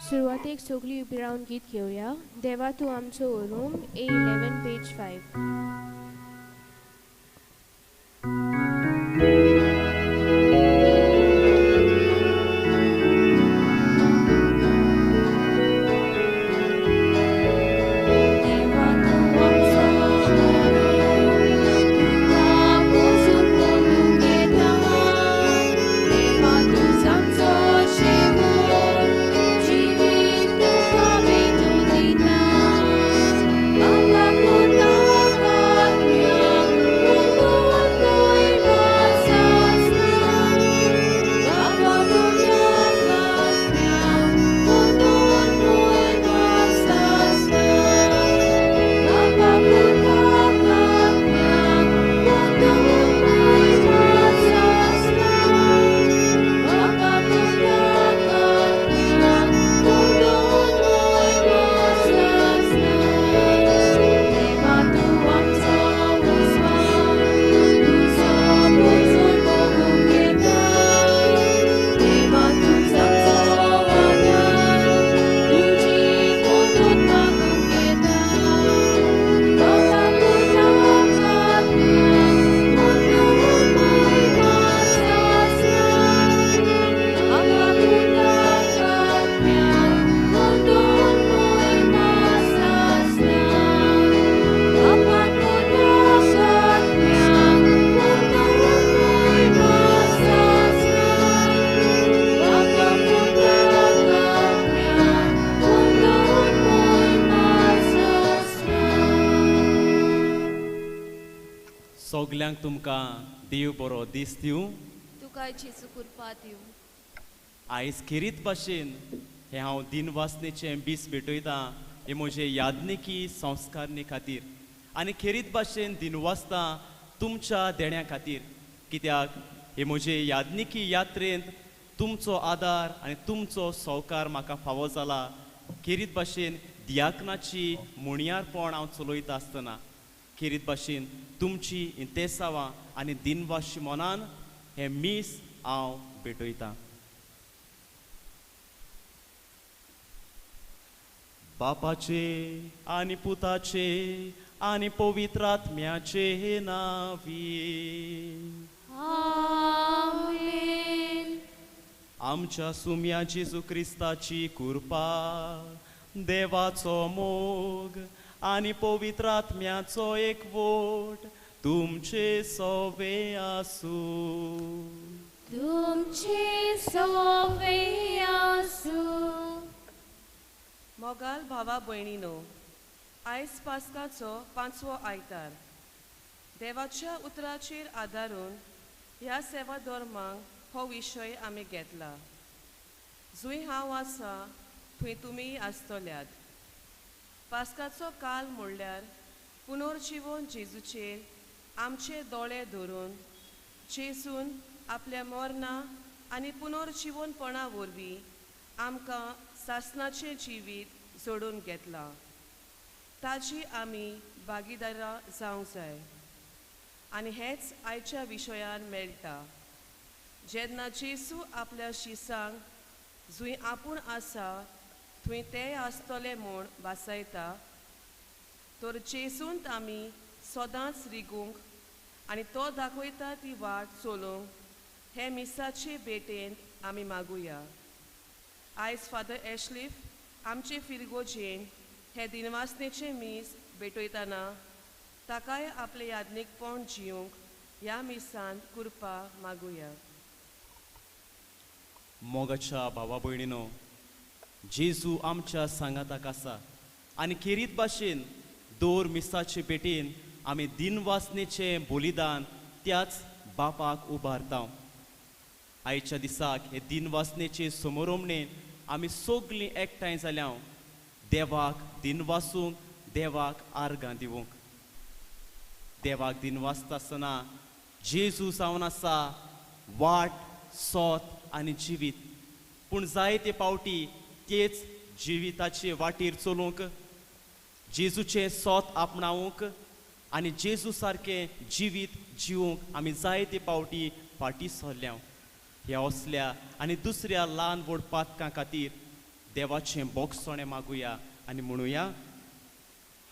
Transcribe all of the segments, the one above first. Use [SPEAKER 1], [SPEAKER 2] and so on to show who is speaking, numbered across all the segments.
[SPEAKER 1] सुरवातेक सगळी उबी रावन गीत घेवया. देवा तूं आमचो उरूम A11 पेज 5.
[SPEAKER 2] सगल्यांक तुमकां देव बरो दीस दिवं.
[SPEAKER 3] तुका जेसू कृपा दिवं.
[SPEAKER 2] आयज खेरीत भाशेन हे हांव दिनवासनेचें बीस भेटयतां हे म्हजे यादनिकी संस्कारने खातीर आनी खेरीत भाशेन दिनवासता तुमच्या देण्या खातीर, कित्याक हे म्हजे यादनिकी यात्रेंत तुमचो आदार आनी तुमचो सहकार म्हाका फावो जाला. खेरीत भाशेन दियाकनाची मुणयारपण हांव चलयता आसतना खेरीत भाशेन तुमची इंतेसावां आनी दिनवाशी मनान हे मीस हांव भेटयतां. बापाचे आनी पुताचे आनी पवित्र आत्म्याचे नावी.
[SPEAKER 3] आमेन.
[SPEAKER 2] आमच्या सुम्या जेजू क्रिस्ताची कृपा, देवाचो मोग आनी पवित्र आत्म्याचो एकवट तुमचे सोवे आसूं.
[SPEAKER 3] तुमचे सोवे आसूं.
[SPEAKER 4] मोगाल भावा भयणीनो, आयज पास्काचो 5वो आयतार. देवाच्या उतराचेर आदारून ह्या सेवा धर्मांक हो विशय आमी घेतला. जंय हांव आसा थंय तुमी आसतल्यात. पास्काचो काल म्हणल्यार पुनर्जीवन जेजूचेर आमचे दोळे धरून जेजून आपल्या मरणा आनी पुनर्जीवनपणा वरवीं आमकां सासणाचें जिवीत जोडून घेतलां. ताची आमी भागीदारां जावंक जाय. आनी हेच आयच्या विशयान मेळटा. जेन्ना जेजू आपल्या शिसांक जंय आपूण आसा थंय ते आसतले म्हूण वासयता, तर जेजूंत आमी सदांच रिगूंक आनी तो दाखयता ती वाट चलोवंक हे मिसाचे भेटेंत आमी मागुया. आयज फादर एशलिफ आमचे फिरगोजेन हे दिनवासनेचे मीस भेटयतना ताकाय आपले यादनीकपण जिवंक ह्या मिसान कृपा मागुया.
[SPEAKER 2] मोगाच्या भावा भयणीनो, जेजू आमच्या सांगाताक आसा आनी खेरीत भाशेन दर मिसाचे भेटेन आमी दिनवासनेचें बलिदान त्याच बापाक उबारता. आयच्या दिसाक हे दिनवासनेचे समारंभणेन आमी सगळीं एकठांय जाल्या देवाक दिनवासूंक, देवाक आर्गां दिवंक. देवाक दिनवासता आसतना जेजू जावन आसा वाट, सोत आनी जिवीत. पूण जायते पावटी तेच जिविताचे वाटेर चलूंक, जेजूचें सोत आपणावंक आनी जेजू सारकें जिवीत जिवंक आमी जायते पावटी फाटीं सरल्या. ह्या असल्या आनी दुसऱ्या ल्हान व्हड पातकां खातीर देवाचें बोगसोणें मागुया आनी म्हणुया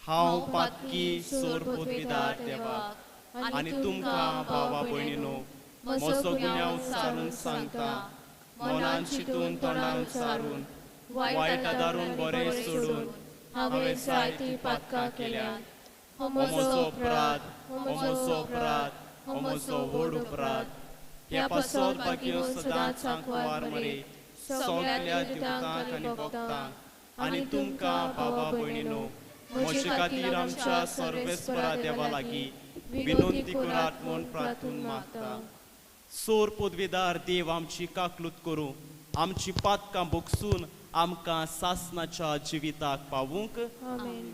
[SPEAKER 2] हांव पातकी सोर पदवीदार देवाक आनी तुमकां भावा भयणीनो म्हजो गुन्यांव उच्चारून सांगता मनान चिंतून तोंडान उच्चारून वायट आदारून बरें सोडून हांवें जायतीं पातकां केल्यात हो म्हजो अपराध हो म्हजो अपराध हो म्हजो व्हड अपराध ह्या पासत बाकीयो सदांच सांकवार मरे सगळ्या दिवतांक आनी भक्तांक आनी तुमकां भावा भयणीनो म्हजे खातीर आमच्या सर्वेस्परा देवा लागीं विनंती करात म्हूण प्रार्थून मागता सोर पदवीदार देव आमची काकलूत करूं आमची पातकां भोगसून आमकां सासणाच्या जिविताक पावूंक
[SPEAKER 1] आमेन.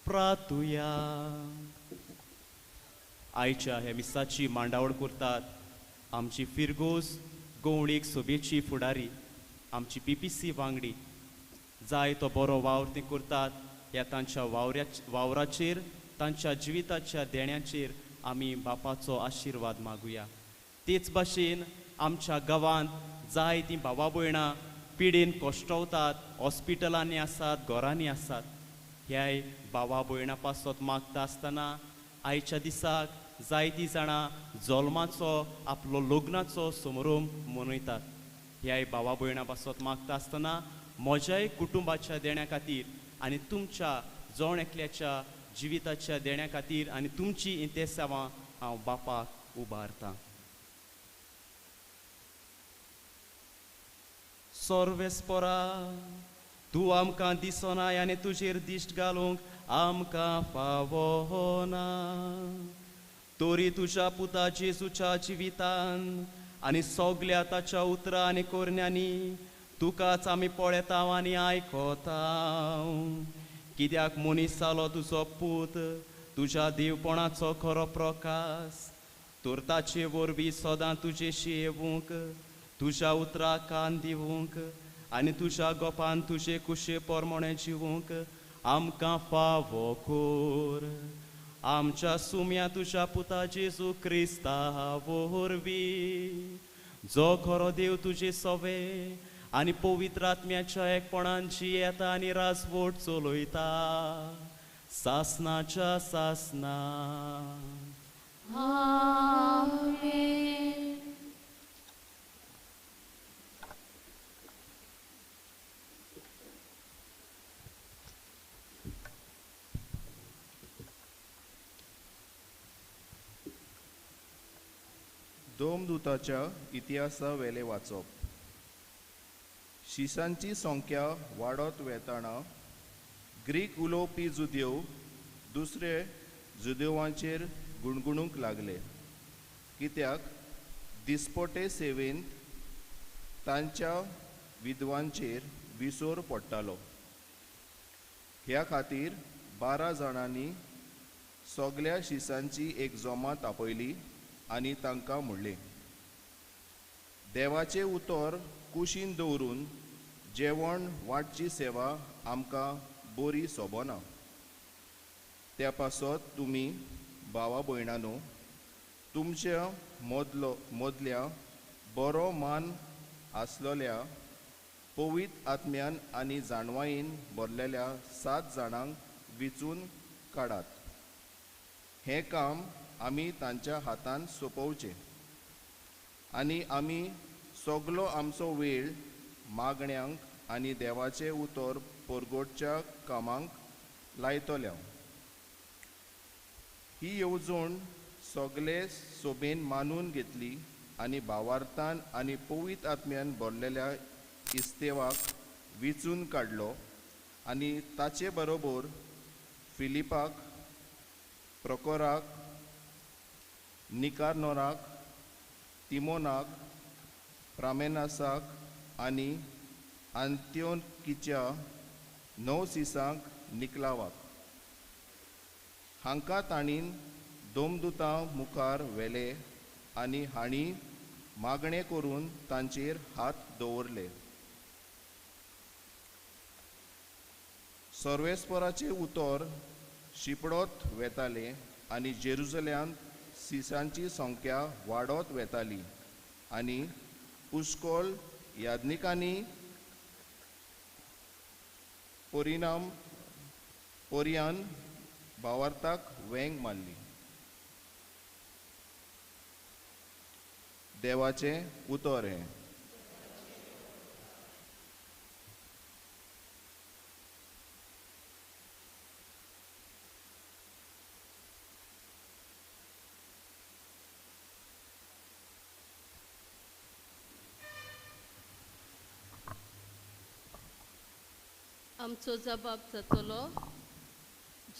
[SPEAKER 2] प्रार्थुया आयच्या ह्या मिसाची मांडावळ करतात आमची फिरगोस गोवळीक सोबेची फुडारी आमची PPC वांगडी जाय तो बरो वावर ती करतात ह्या तांच्या वावराचेर तांच्या जिविताच्या देण्याचेर आमी बापाचो आशिर्वाद मागुया तेच भाशेन आमच्या गांवांत जाय तीं भावा भयणां पिडेन कोश्टवतात हॉस्पिटलांनी आसात घरांनी आसात ह्याय भावा भयणां पासत मागता आसतना आयच्या दिसाक जायतीं जाणां जल्माचो आपलो लग्नाचो समारंभ मनयतात ह्याय भावा भयणां पासत मागता आसतना म्हज्याय कुटुंबाच्या देण्या खातीर आनी तुमच्या जण एकल्याच्या जिविताच्या देण्या खातीर आनी तुमची इंतेसावां हांव बापाक उबारतां सर्वेस्परा तूं आमकां दिसनाय आनी तुजेर दिश्ट घालूंक आमकां फावना. तोरी तुज्या पुता जेजूच्या जिवितान आनी सगल्या ताच्या उतरां आनी कोरण्यांनी तुकाच आमी पळयता आनी आयकोता. कित्याक मनीस जालो तुजो पूत तुज्या देवपणाचो खरो प्रकाश. तर ताचे वरवीं सदां तुजेशी येवूंक तुज्या उतरां कान दिवूंक आनी तुज्या गोपान तुजे कुशे पोरमोणे जिवूंक आमकां फावो कोर. आमच्या सुम्या तुज्या पुता जेजू क्रिस्ता वरवीं जो खरो देव तुजे सवे आनी पवित्र आत्म्याच्या एकपणान जियेता आनी राजवट चलयता सासनाच्या सासना.
[SPEAKER 3] आमेन.
[SPEAKER 5] दोमदूताच्या इतिहासा वेले वाचप. शिसांची संख्या वाडत वेताना ग्रीक उलोवपी जुदेव दुसरे जुदेवांचेर गुणगुणूंक लागले, कित्याक दिसपटे सेवेंत तांच्या विद्वांचेर विसोर पडटालो. ह्या खातीर 12 जाणांनी सगल्या शिसांची एक जमात आपयली आनी तांकां म्हणलें, देवाचें उतर कुशीन दवरून जेवण वाडची सेवा आमकां बरी सोबना. त्या पासत तुमी भावा भयणांनो तुमच्या मदल्या बरो मान आसलेल्या पवित्र आत्म्यान आनी जाणवायेन भरलेल्या 7 जाणांक विचून काडात. हें काम आमी तांच्या हातान सोंपोवचें आनी आमी सगलो आमचो वेळ मागण्यांक आनी देवाचें उतर परगोडच्या कामांक लायतल्या. ही येवजण सगळे सोबेन मानून घेतली आनी भावार्थान आनी पवित्र आत्म्यान भरलेल्या इस्तेवाक विचून काडलो आनी ताचे बरोबर फिलिपाक, प्रकोराक, निकानोराक, तिमोनाक, प्रामेनासाक आनी आंत्योकीच्या 9 सिसांक निकलावाक. हांकां ताणीन दोमदूतां मुखार व्हेले आनी हांणी मागणें करून तांचेर हात दवरले. सर्वेस्पराचें उतर शिपडोत वेतालें आनी जेरुसलेमांत सिसांची संख्या वाडत वेताली आनी पुष्कळ याज्ञिकांनी पोरियान भावार्थाक वेंग मारली. देवाचें उतर हें.
[SPEAKER 6] आमचो जबाब जातलो,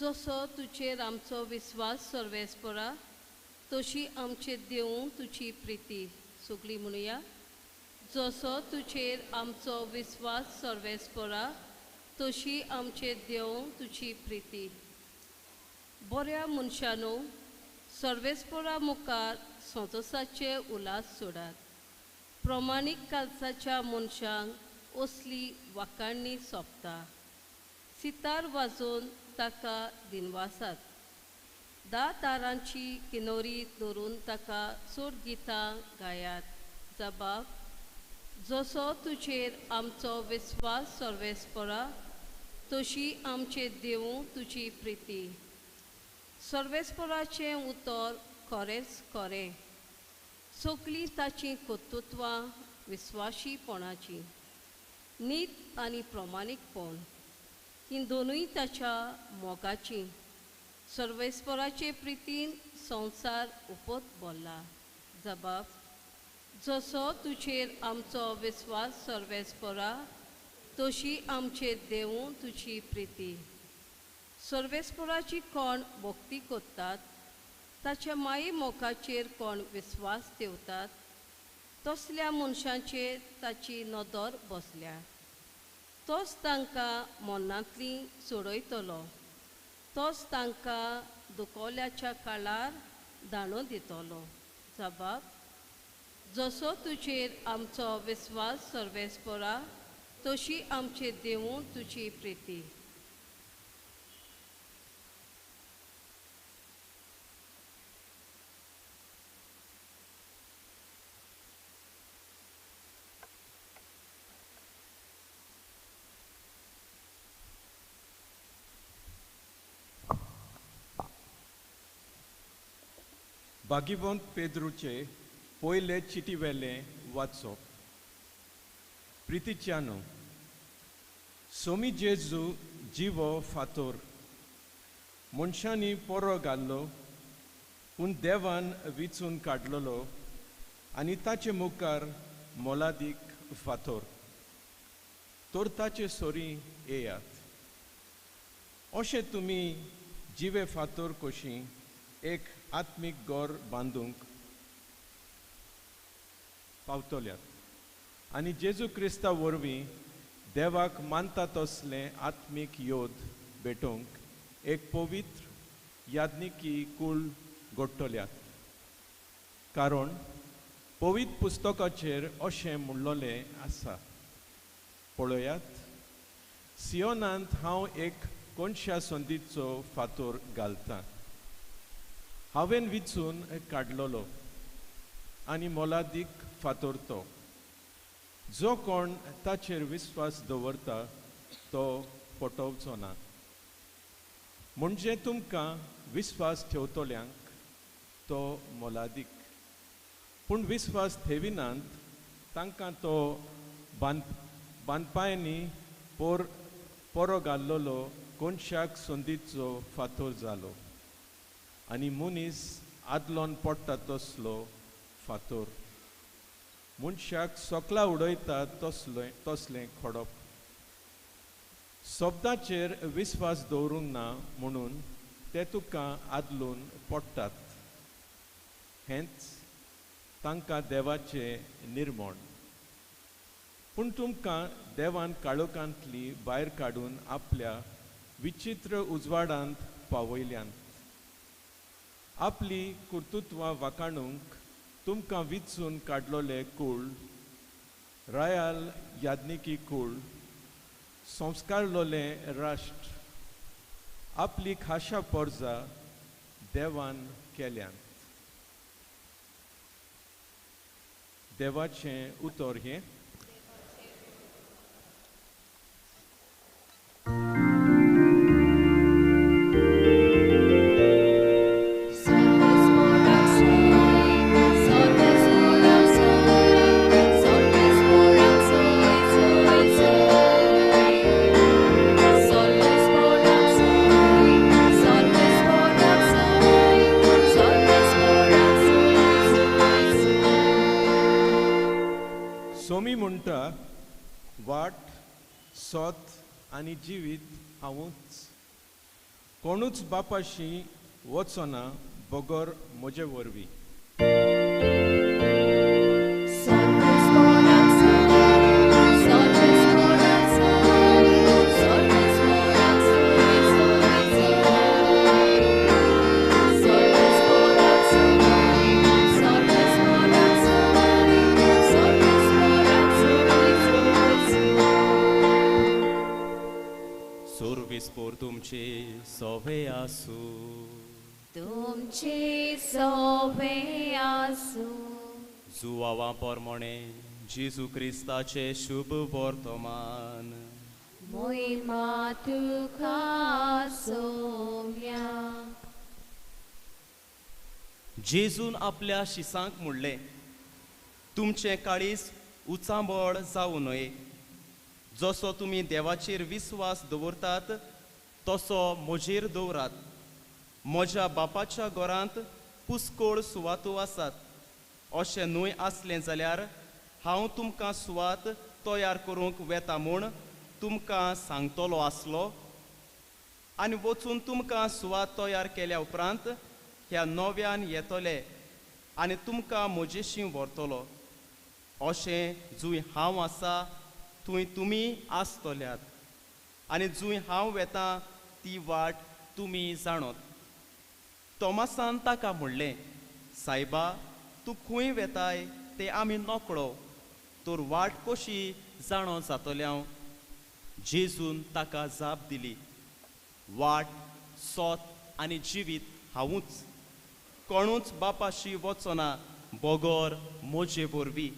[SPEAKER 6] जसो तुजेर आमचो विस्वास सर्वेस्परा तशी आमचे देवूं तुजी प्रिती. सगळीं म्हणुया, जसो तुजेर आमचो विस्वास सर्वेस्परा तशी आमचे देवूं तुजी प्रिती. बऱ्या मनशानो सर्वेस्परा मुखार संतोसाचे उलास सोडात. प्रमाणीक कालसाच्या मनशांक असली वाखाणणी सोंपता. सितार वाजोवन ताका दिनवासात. 10 तारांची किनोरी धरून ताका चड गितां गायात. जबाब, जसो तुजेर आमचो विस्वास सर्वेस्परा तशी आमचे देवूं तुजी प्रिती. सर्वेस्पराचें उतर खरेंच खरें. सगळीं ताची कर्तृत्वां विस्वाशीपणाची. नीत आनी प्रमाणीकपण ही दोनूय ताच्या मोगाची. सर्वेस्पराचे प्रितीन संवसार उपत भरला. जबाब, जसो तुजेर आमचो विस्वास सर्वेस्परा तशी आमचेर देवूं तुजी प्रिती. सर्वेस्पराची कोण भक्ती करतात ताच्या माये मोगाचेर कोण विस्वास ठेवतात तसल्या मनशांचेर ताची नदर बसल्या. तोच तांकां मनांतली सोडयतलो, तोच तांकां दुखोवल्याच्या काळार दाणो दितलो. जबाब: जसो तुजेर आमचो विस्वास सर्वेस्परा तशी आमचेर देवूं तुजी प्रिती.
[SPEAKER 7] भागिवंत पेद्रूचे पयले चिटी वेले वाचप. प्रितीच्यानो, सोमी जेजू जिवो फातोर मनशांनी पोरो घाल्लो पूण देवान विचून काडलोलो आनी ताचे मुखार मोलादीक फातोर. तर ताचे सोरी येयात. अशें तुमी जिवे फातोर कशी एक आत्मीक गोर बांदूंक पावतल्यात आनी जेजू क्रिस्ता वरवीं देवाक मानता तसले आत्मीक योद भेटोवंक एक पवित्र याज्ञिकी कूळ घडटल्यात. कारण पवित्र पुस्तकाचेर अशें म्हणलोलें आसा, पळयात, सियोनांत हांव एक कोणश्या संदीचो फातोर घालतां. हांवें विचून काडलोलो आनी मोलादीक फातोर तो. जो कोण ताचेर विस्वास दवरता तो फटोवचो ना. म्हणजे तुमकां विस्वास ठेवतल्यांक तो मोलादीक, पूण विस्वास ठेविनांत तांकां तो बांदपायांनी पोरो घाल्लोलो कोणशाक संदीचो फातोर जालो आनी मनीस आदलोन पडटा तसलो फातोर. मनशाक सोकला उडयता तसलें खडप. शब्दाचेर विस्वास दवरूंक ना म्हणून ते तुका आदलून पडटात. हेंच तांकां देवाचे निर्मण. पूण तुमकां देवान काळोखांतली भायर काडून आपल्या विचित्र उजवाडांत पावयल्यान. आपली कर्तुत्वां वाखाणूंक तुमकां विचून काडलोले कूळ, रायाल याज्ञिकी कूळ, संस्कारलोले राष्ट्र, आपली खाशा पोरजा देवान केल्यान. देवाचें उतर हें. सोमी म्हणटा, वाट, सोत आनी जिवीत हांवूच. कोणूच बापाशी वचना बगर म्हजे वरवीं.
[SPEAKER 2] सोर्विस्पोर तुमचे सोवे आसू.
[SPEAKER 3] तुमचे सोवे आसू.
[SPEAKER 2] जुवावा पोरमोणे जेजू क्रिस्ताचे शुभ वर्तमान.
[SPEAKER 3] मोहिमा तुका सोम्या.
[SPEAKER 2] जेजून आपल्या शिसांक म्हणलें, तुमचें काळीज उचांबळ जावं न्हय. जसो तुमी देवाचेर विस्वास दवरतात तसो म्हजेर दवरात. म्हज्या बापाच्या घरांत पुस्कोळ सुवातो आसात. अशें न्हय आसलें जाल्यार हांव तुमकां सुवात तयार करूंक वेता म्हूण तुमकां सांगतलो आसलो आनी वचून तुमकां सुवात तयार केल्या उपरांत ह्या नव्यान येतले आनी तुमकां म्हजेशी व्हरतलो अशें जूंय हांव आसा थंय तुमी आसतल्यात आनी जूंय हांव वेतां ती वाट तुमी जाणोत. तोमासान ताका म्हणलें, सायबा, तूं खंय वेताय तें आमी नकळो, तर वाट कशी जाणो जातले हांव? जेजून ताका जाप दिली, वाट, सोत आनी जिवीत हांवूच. कोणूच बापाशी वचना बगोर म्हजे वरवीं.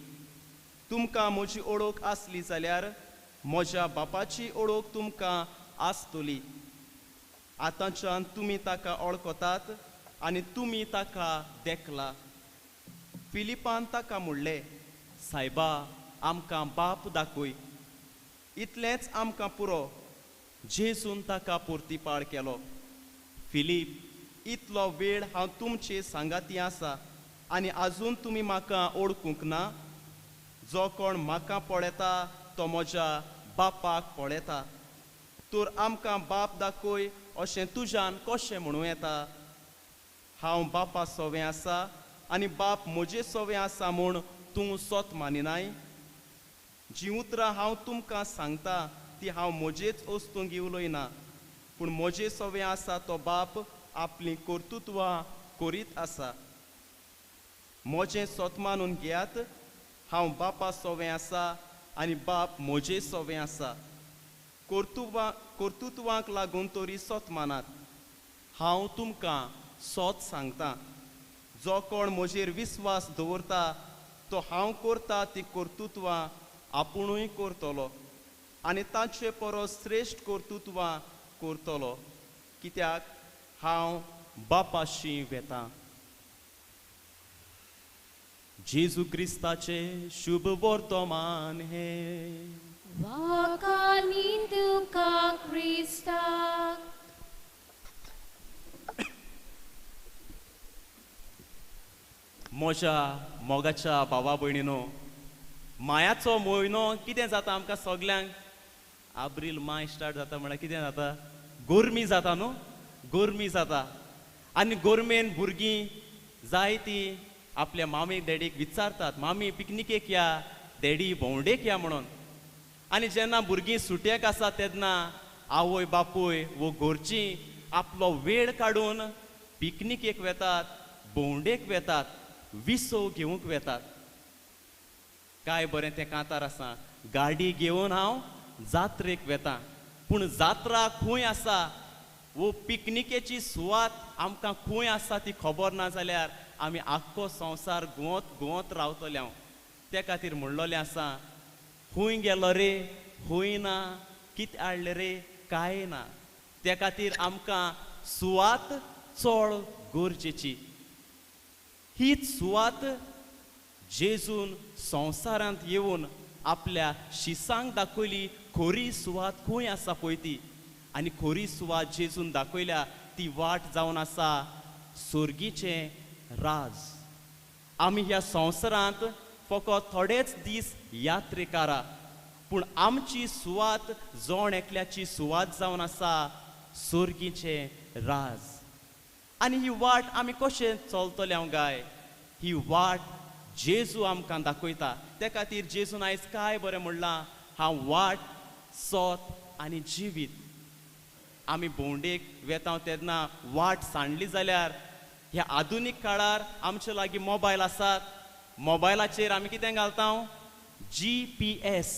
[SPEAKER 2] तुमकां म्हजी ओळख आसली जाल्यार म्हज्या बापाची ओळख तुमकां आसतली. आतांच्यान तुमी ताका वळखतात आनी तुमी ताका देखला. फिलिपान ताका म्हणलें, सायबा, आमकां बाप दाखय, इतलेंच आमकां पुरो. जेजून ताका परतीपाड केलो. फिलीप, इतलो वेळ हांव तुमचे सांगाती आसा आनी आजून तुमी म्हाका ओळखूंक ना? जो कोण म्हाका पळयता तो म्हज्या बापाक पळयता. तर आमकां बाप दाखय अशें तुज्यान कशें म्हणूं येता? हांव बापा सोवें आसा आनी बाप म्हजे सोवें आसा म्हूण तूं सोत मानिनाय? जीं उतरां हांव तुमकां सांगता ती हांव म्हजेच वस्तूंक उलयना, पूण म्हजे सोवें आसा तो बाप आपलीं कर्तुत्वां करीत आसा. म्हजें सोत मानून घेयात. हांव बापा सोवें आसा आनी बाप म्हजे सोवें आसा. कर्तुत्वांक लागून तरी सोत मानात. हांव तुमकां सोत सांगता, जो कोण म्हजेर विस्वास दवरता तो हांव करता ती कर्तुत्वां आपुणूय करतलो आनी तांचे परस श्रेश्ठ कर्तुत्वां करतलो, कित्याक हांव बापाशी वेतां. जेजू क्रिस्ताचे शुभ वर्तमान हे.
[SPEAKER 3] Wakani tuka Krista.
[SPEAKER 2] म्हज्या मोगाच्या भावा भयणीनो, मायाचो म्हयनो कितें जाता आमकां सगल्यांक? एप्रील माय स्टार्ट जाता म्हळ्यार कितें जाता? गोरमी जाता न्हू, गोरमी जाता. आनी गोरमेन भुरगीं जायतीं आपल्या मामीक डॅडीक विचारतात, मामी पिकनिकेक या, डॅडी भोंवडेक या म्हणून. आनी जेन्ना भुरगीं सुटयेक आसा तेन्ना आवय बापूय वो घरचीं आपलो वेळ काडून पिकनिकेक वेतात, भोंवडेक वेतात, विसव घेवंक वेतात. काय बरें तें कांतार आसा, गाडी घेवन हांव जात्रेक वेतां. पूण जात्रा खंय आसा, वो पिकनिकेची सुवात आमकां खंय आसा ती खबर ना जाल्यार आमी आख्खो संवसार घुंवत रावतले हांव. ते खातीर म्हणलोलें आसा, खंय गेलो रे, खंय ना, कितें हाडलें रे, काय ना. ते खातीर आमकां सुवात चड गरजेची. हीच सुवात जेजून संवसारांत येवन आपल्या शिसांक दाखयली. खरी सुवात खंय आसा पळय ती, आनी खरी सुवात जेजून दाखयल्या ती वाट जावन आसा सुर्गीचें राज. आमी ह्या संवसारांत फकत थोडेच दीस यात्रेकारा, पूण आमची सुवात जोण एकल्याची सुवात जावन आसा सुर्गीचें राज. आनी ही वाट आमी कशें चलतले हांव गाय? ही वाट जेजू आमकां दाखयता. ते खातीर जेजून आयज काय बरें म्हणलां, हांव वाट, सोत आनी जिवीत. आमी भोंवडेक वेता तेन्ना वाट सांडली जाल्यार ह्या आधुनीक काळार आमचे लागीं मोबायल आसात. मोबायलाचेर आमी कितें घालता? GPS,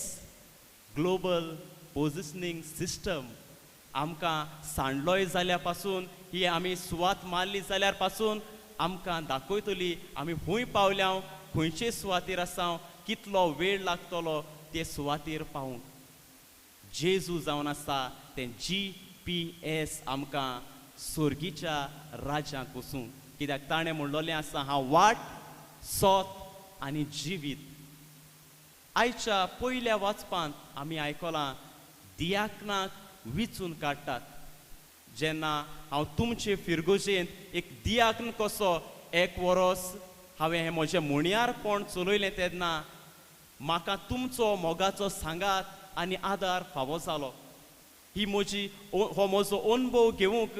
[SPEAKER 2] global positioning system. आमकां सांडलोय जाल्या पासून ही आमी सुवात मारली जाल्यार पासून आमकां दाखयतली आमी खंय पावल्या, खंयचे सुवातेर आसा, कितलो वेळ लागतलो ते सुवातेर पावूंक. जेजू जावन आसा तें GPS आमकां सुर्गीच्या राज्यांत वचूंक. कित्याक ताणें म्हणलोलें आसा, हांव वाट, सोत आनी जिवीत. आयच्या पयल्या वाचपांत आमी आयकलां दियाकनाक विचून काडटात. जेन्ना हांव तुमचे फिरगोजेंत एक दियाकन कसो 1 वरस हांवें हें म्हजें मुणयारपण चलयलें तेन्ना म्हाका तुमचो मोगाचो सांगात आनी आदार फावो जालो. हो म्हजो अनुभव घेवंक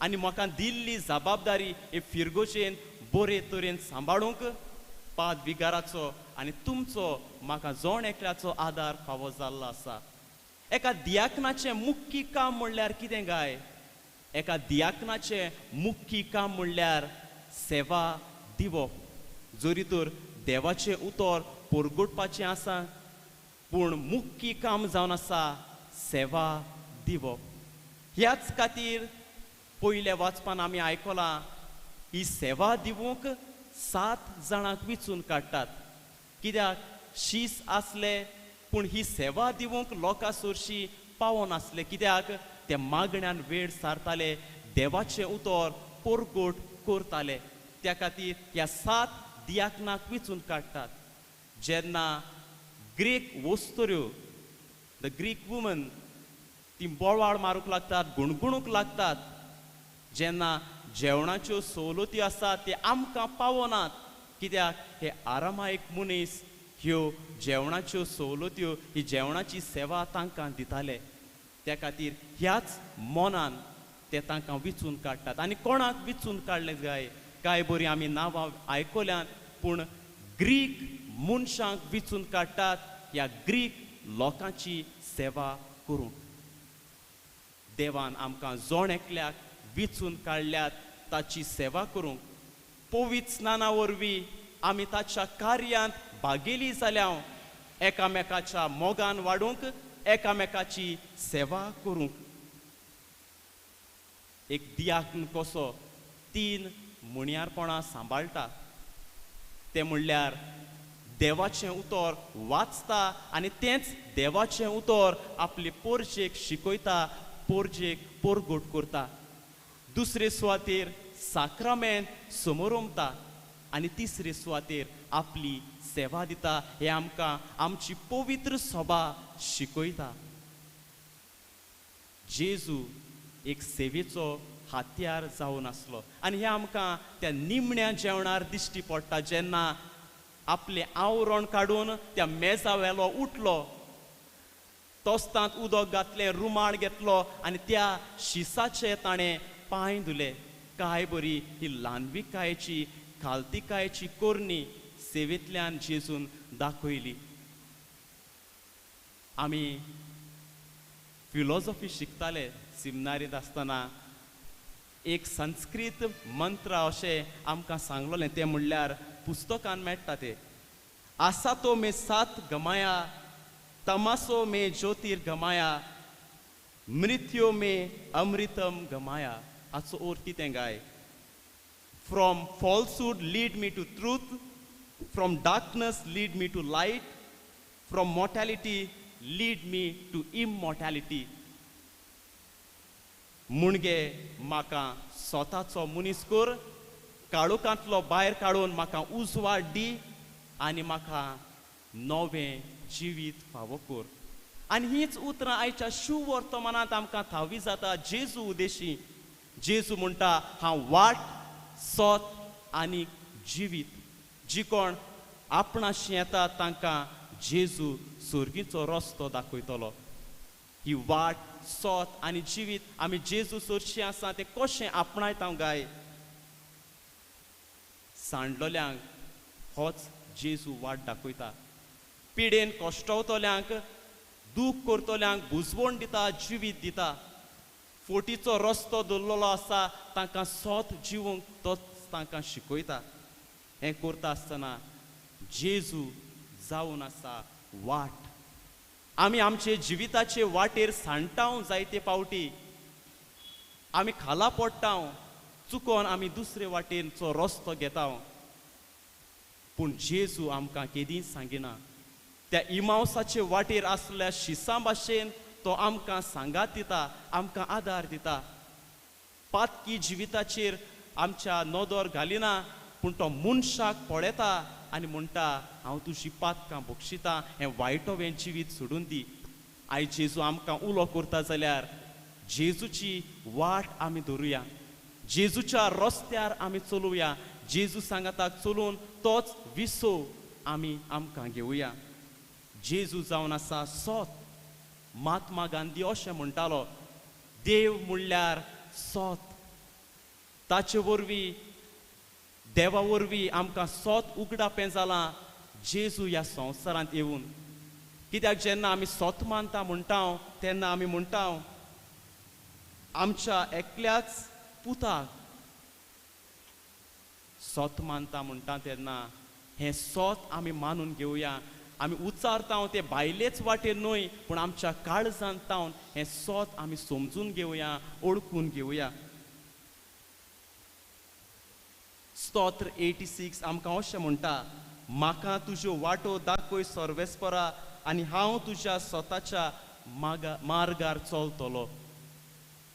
[SPEAKER 2] आनी म्हाका दिल्ली जबाबदारी हे फिरगोशेन बरे तरेन सांबाळूंक पाद विगाराचो आनी तुमचो म्हाका जोण एकल्याचो आदार फावो जाल्लो आसा. एका दियाकनाचें मुख्य काम म्हणल्यार कितें गाय? एका दियाकनाचें मुख्य काम म्हणल्यार सेवा दिवप. जरी तर देवाचें उतर परगटपाचें आसा पूण मुख्य काम जावन आसा सेवा दिवप. ह्याच खातीर पयल्या वाचपान आमी आयकलां ही सेवा दिवंक 7 जाणांक विचून काडटात. कित्याक शीस आसले पूण ही सेवा दिवंक लोकां सोरशी पावनासले. कित्याक ते मागण्यान वेळ सारताले, देवाचें उतर परगट करताले. त्या खातीर ह्या 7 दियाकनाक विचून काडटात. जेन्ना ग्रीक वस्तुऱ्यो, द ग्रीक वुमन, ती बोळवाळ मारूंक लागतात, गुणगुणूंक लागतात. जेन्ना जेवणाच्यो सवलती आसात ते आमकां पावनात. कित्याक हे आरामायक मनीस ह्यो जेवणाच्यो सवलत्यो, ही जेवणाची सेवा तांकां दिताले. त्या खातीर ह्याच मोनान ते तांकां विचून काडटात. आनी कोणाक विचून काडले गाय? कांय बरी आमी नांवां आयकल्यात पूण ग्रीक मनशांक विचून काडटात ह्या ग्रीक लोकांची सेवा करूंक. देवान आमकां जोण एकल्याक विचून काडल्यात ताची सेवा करूंक. पवित्र स्नाना वरवीं आमी ताच्या कार्यांत भागेली जाल्यार एकामेकाच्या मोगान वाडूंक, एकामेकाची सेवा करूंक. एक दियाकन कसो 3 मुणयारपणां सांबाळटा ते म्हणल्यार देवाचें उतर वाचता आनी तेंच देवाचें उतर आपले पोरचेक शिकयता, पोरचेक परगट करता. दुसरे सुवातेर साक्रामेंत समोरमता आनी तिसरे सुवातेर आपली सेवा दिता. हे आमकां आमची पवित्र सभा शिकयता. जेजू एक सेवेचो हात्यार जावन आसलो आनी हे आमकां त्या निमण्या जेवणार दिश्टी पडटा. जेन्ना आपले आवरण काडून त्या मेजा वेलो उठलो, तोस्तांत उदक घातलें, रुमाल घेतलो आनी त्या शिसाचे ताणें पांय धुले. काय बरी ही ल्हानविकायेची, खालतिकायेची कोरणी सेवेंतल्यान जेजून दाखयली. आमी फिलॉसॉफी शिकताले सिमनारींत आसतना. एक संस्कृत मंत्र अशें आमकां सांगलोलें, तें म्हणल्यार पुस्तकान मेळटा तें, आसा तो मे सात गमाया, तमासो मे ज्योतिर्गमाया, मृत्यो मे अमृतम गमाया. हाचो अर्थ कितें गाय? From falsehood lead me to truth, from darkness lead me to light, from mortality lead me to immortality. मुणगे म्हाका स्वताचो मनीस कर, काळोखांतलो भायर काडून म्हाका उजवाड दी आनी म्हाका नवें जिवीत फावो कर. आनी हीच उतरां आयच्या शुभ वर्तमानांत आमकां थावी जाता जेजू उदेशी. जेजू म्हणटा, हांव वाट, सोत आनी जिवीत. जी कोण आपणाशी येता तांकां जेजू सुर्गीचो रस्तो दाखयतलो. ही वाट, सोत आनी जिवीत आमी जेजू सोरशीं आसा तें कशें आपणायता गाय? सांडलोल्यांक होच जेजू वाट दाखयता. पिडेन कश्टवतल्यांक, दूख करतल्यांक बुजवण दिता, जिवीत दिता. फोटीचो रस्तो दवरलेलो आसा तांकां सोत जिवंक तोच तांकां शिकयता. हें करता आसतना जेजू जावन आसा वाट. आमी आमचे जिविताचे वाटेर सांडटाव जायते पावटी. आमी खाला पडटाव, चुकोन आमी दुसरे वाटेनचो रस्तो घेता. पूण जेजू आमकां केदींच सांगिना. त्या इमावसाचे वाटेर आसल्या शिसां भाशेन तो आमकां सांगात दिता, आमकां आदार दिता. पातकी जिविताचेर आमच्या नदर घालिना पूण तो मनशाक पळयता आनी म्हणटा, हांव तुजी पातकां बक्षिता, हें वायटोवें जिवीत सोडून दी. आयज जेजू आमकां उलो करता जाल्यार जेजूची वाट आमी धरुया, जेजूच्या रस्त्यार आमी चलुया, जेजू सांगाताक चलून तोच विसो आमी आमकां घेवया. जेजू जावन आसा सोत. महात्मा गांधी अशें म्हणटालो, देव म्हणल्यार सोत. ताचे वरवीं देवा वरवीं आमकां सोत उगडापें जालां जेजू ह्या संवसारांत येवन. कित्याक जेन्ना आमी सोत मानता म्हणटा तेन्ना आमी म्हणटा आमच्या एकल्याच पुताक सोत मानता म्हणटा तेन्ना हें सोत आमी मानून घेवया. आमी उच्चारता ते भायलेच वाटेन न्हय, पूण आमच्या काळजांत तावन हें सोत आमी समजून घेवया, ओळखून घेवया. स्तोत्र 86 आमकां अशें म्हणटा, म्हाका तुज्यो वाटो दाखय सर्वेस्परा, आनी हांव तुज्या स्वताच्या मार्गार चलतलो.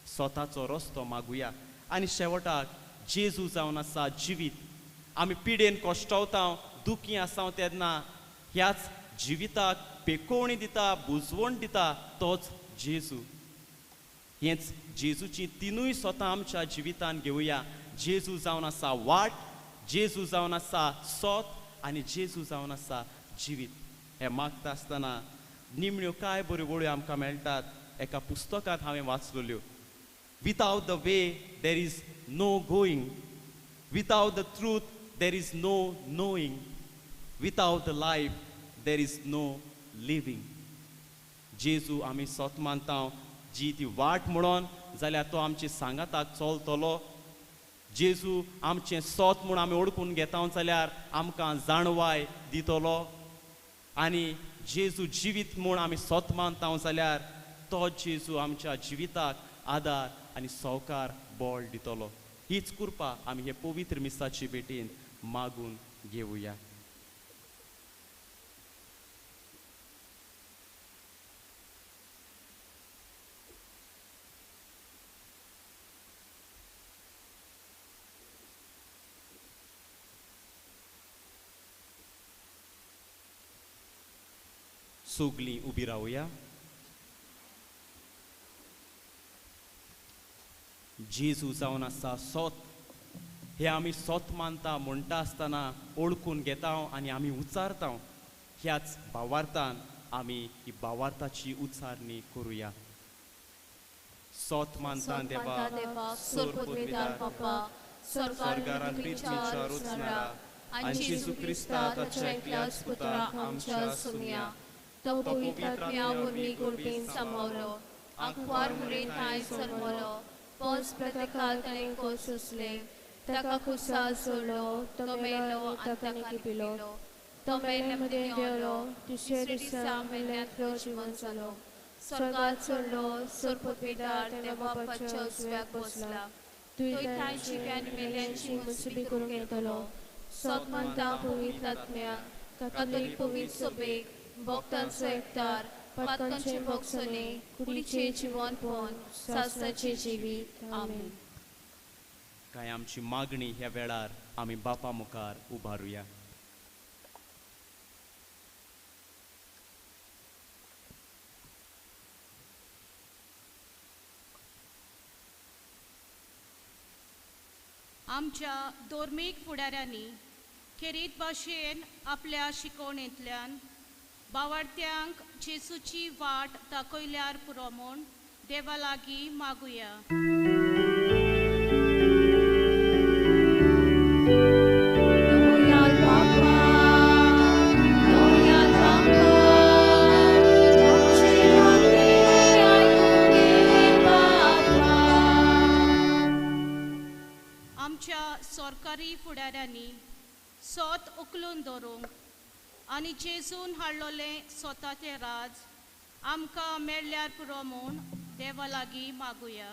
[SPEAKER 2] स्वताचो रस्तो मागुया. आनी शेवटाक जेजू जावन आसा जिवीत. आमी पिडेन कोश्टवता, दुखी आसा तेन्ना ह्याच जिविताक पेकोवणी दिता, बुजवण दिता तोच जेजू. हेंच जेजूची तिनूय स्वता आमच्या जिवितान घेवया. जेजू जावन आसा वाट, जेजू जावन आसा सोत, आनी जेजू जावन आसा जिवीत. हें मागता आसतना निमण्यो कांय बऱ्यो वळ्यो आमकां मेळटात. एका पुस्तकांत हांवें वाचलेल्यो. Without the way there is no going, without the truth there is no knowing, without the life there is no living. जेजू आमी सोत मानता जी ती वाट म्हणून, जाल्यार तो आमची सांगाताक चलतलो. जेजू आमचें सोत म्हूण आमी ओळखून घेता जाल्यार आमकां जाणवाय दितलो. आनी जेजू जिवीत म्हूण आमी सोत मानता जाल्यार तो जेजू आमच्या जिविताक आदार आनी सवकार बोळ दितलो. हीच कृपा आमी हे पवित्र मिसाची भेटेन मागून घेवया. सगलीं उबी रावया. जेजू जावन आसा सोत. हे आमी सोत मानता म्हणटा आसतना ओळखून घेता आनी आमी उच्चारता. ह्याच भावार्थान आमी ही भावार्थाची उच्चारणी करुया. सोत मानता देवा,
[SPEAKER 3] सोर्पोद्विदार बापा,
[SPEAKER 2] स्वर्गारांत पृथ्वीच्या रोजनारा, आनी जेजू क्रिस्ता ताच्या एकल्याच पुत्रा आमच्या सुन्या.
[SPEAKER 3] तो पवित्रात्म्या वरवीं गुरबेन सामावलो, आंकवार मुरेन ताय सरमलो, पोस प्रत्येकाल ताणें कोस सुसले, ताका खुसाल सोडलो, तो मेलो आनी ताका लिपिलो, तो मेले मदें देवलो, तिसऱ्या दिसा मेल्ल्यांतलो जिवन जालो, स्वर्गांत चडलो, सोर्पोद्विदार त्या बापाच्या उजव्याक बसला, तुवें तांची आनी मेल्ल्यांची मुसबी करून घेतलो. सोत मानता पवित्र आत्म्याक, कातोलीक पवित्र सभेक, भक्तांचो एकठार, पातकांचे भोगसणे, कुडीचे जिवनपण, सासणाचे जिवीत. आमीन.
[SPEAKER 2] काय आमची मागणी ह्या वेळार आमी बापा मुखार उबारुया.
[SPEAKER 8] आमच्या धोर्मीक फुडाऱ्यांनी खेरीत भाशेन आपल्या शिकवणेंतल्यान भावार्थ्यांक जेजूची वाट दाखयल्यार पुरो म्हूण देवा लागीं मागुया. आमच्या सरकारी फुडाऱ्यांनी सोत उखलून दवरूंक आनी जेजून हाडलोलें स्वताचें राज आमकां मेळ्ळ्यार पुरो म्हूण देवा लागीं मागुया.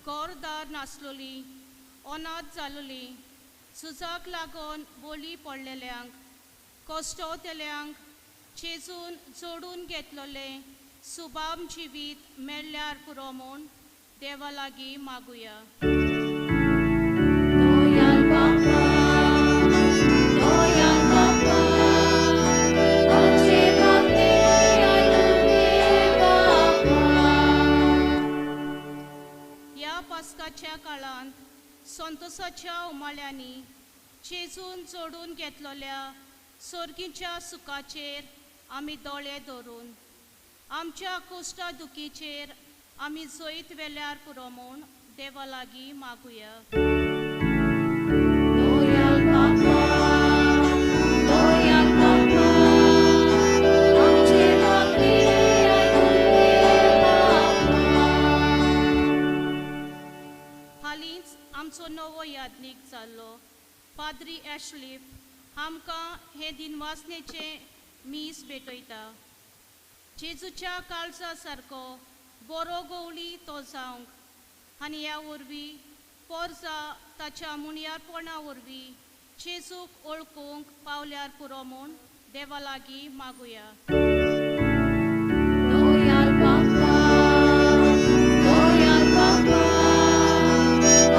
[SPEAKER 8] गोरदार नासलोलीं, अनाथ जालोलीं, झुजाक लागून बोली पडलेल्यांक, कोश्टवतेल्यांक जेजून जोडून घेतलोले सुबाम जिवीत मेळ्ळ्यार पुरो म्हूण देवा लागीं मागुया. जेजून जोडून घेतलेल्या सर्गीच्या सुखाचेर आमी दोळे दवरून आमच्या कुश्टा दुखीचेर आमी जैत वेल्यार पुरो म्हूण देवा लागीं मागुया.
[SPEAKER 3] Loyal Papa, Loyal Papa, आमचे मागणी आयकून घे बापा.
[SPEAKER 8] हालींच आमचो नवो यादनीक जाल्लो पाद्री ॲशलिफ आमकां हे दिनवासनेचे मीस भेटयता. जेजूच्या काळजा सारको बरो गवळी तो जावंक आनी ह्या वरवीं पोरजा ताच्या मुणयारपणा वरवीं जेजूक ओळखूंक पावल्यार पुरो म्हूण देवा लागीं मागुया.
[SPEAKER 3] Loyal Papa, Loyal Papa,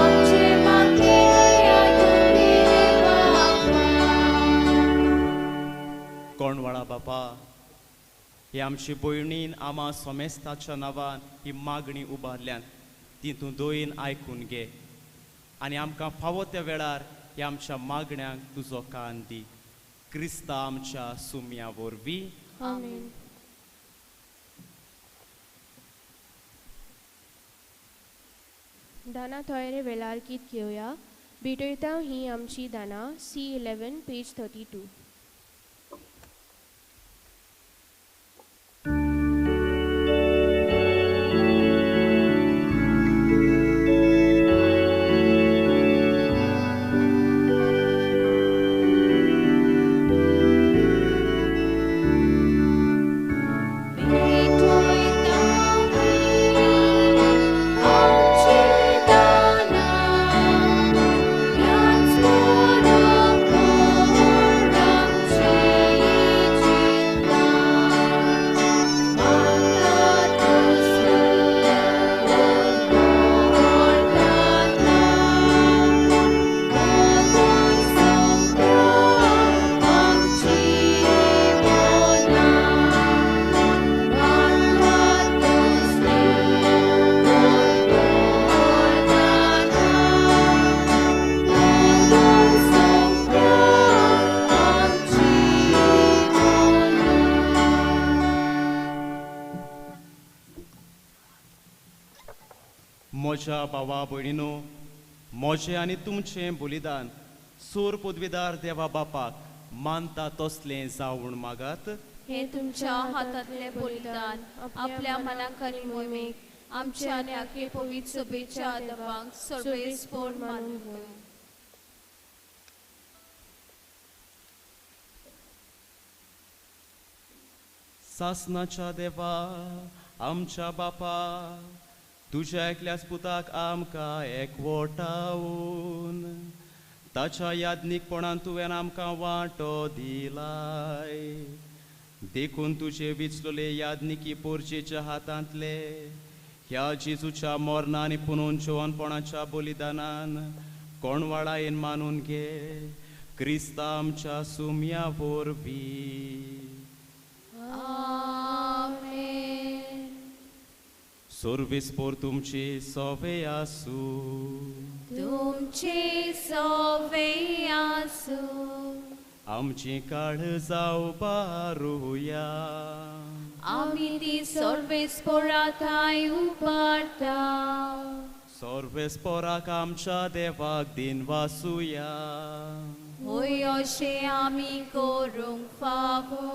[SPEAKER 3] आमचे मागणी आयकून घे बापा.
[SPEAKER 2] कोणवाळा बापा, हे आमची भयणीन आमा सोमेस्ताच्या नांवान ही मागणी उबारल्यान ती तूं दोयेन आयकून घे आनी आमकां फावो त्या वेळार हे आमच्या मागण्यांक तुजो कान दी. क्रिस्ता आमच्या सुम्या वरवीं.
[SPEAKER 1] आमेन. दाना थोयरे वेळार कित घेवया. भेटयता ही आमची दाना C11 पेज 32.
[SPEAKER 2] म्हज्या भावा भयणीनो, म्हजें आनी तुमचें बलिदान सोर पदवीदार देवा बापाक मानता तसलें जावून मागात.
[SPEAKER 3] हे तुमच्या हातांतले बलिदान आपल्या मनाक आनी मोहिमेक आमच्या आनी आखे पवित्र सभेच्या आदपाक सर्वेस्पोर मानून घेवया.
[SPEAKER 2] सासनाच्या देवा आमच्या बापा, तुझ्या एकल्याच पुताक आमकां एकवटावून ताच्या यादनीकपणान तुवें आमकां वांटो दिलाय. देखून तुजे विचलोले यादनिकी पोरचेच्या हातांतले ह्या जेजूच्या मोरना आनी पुनून जेवणपणाच्या बलिदानान कोणवाळायेन मानून घे. क्रिस्ता आमच्या सुम्या वरवीं.
[SPEAKER 3] आमेन.
[SPEAKER 2] सर्वेस्पोर तुमची सवे आसूं.
[SPEAKER 3] तुमची सवे आसूं.
[SPEAKER 2] आमची काळजां उबारुया.
[SPEAKER 3] आमी ती सर्वेस्पोरांताय उबारता.
[SPEAKER 2] सर्वेस्पोराक आमच्या देवाक दिनवासुया.
[SPEAKER 3] होय अशें आमी करूंक फावो.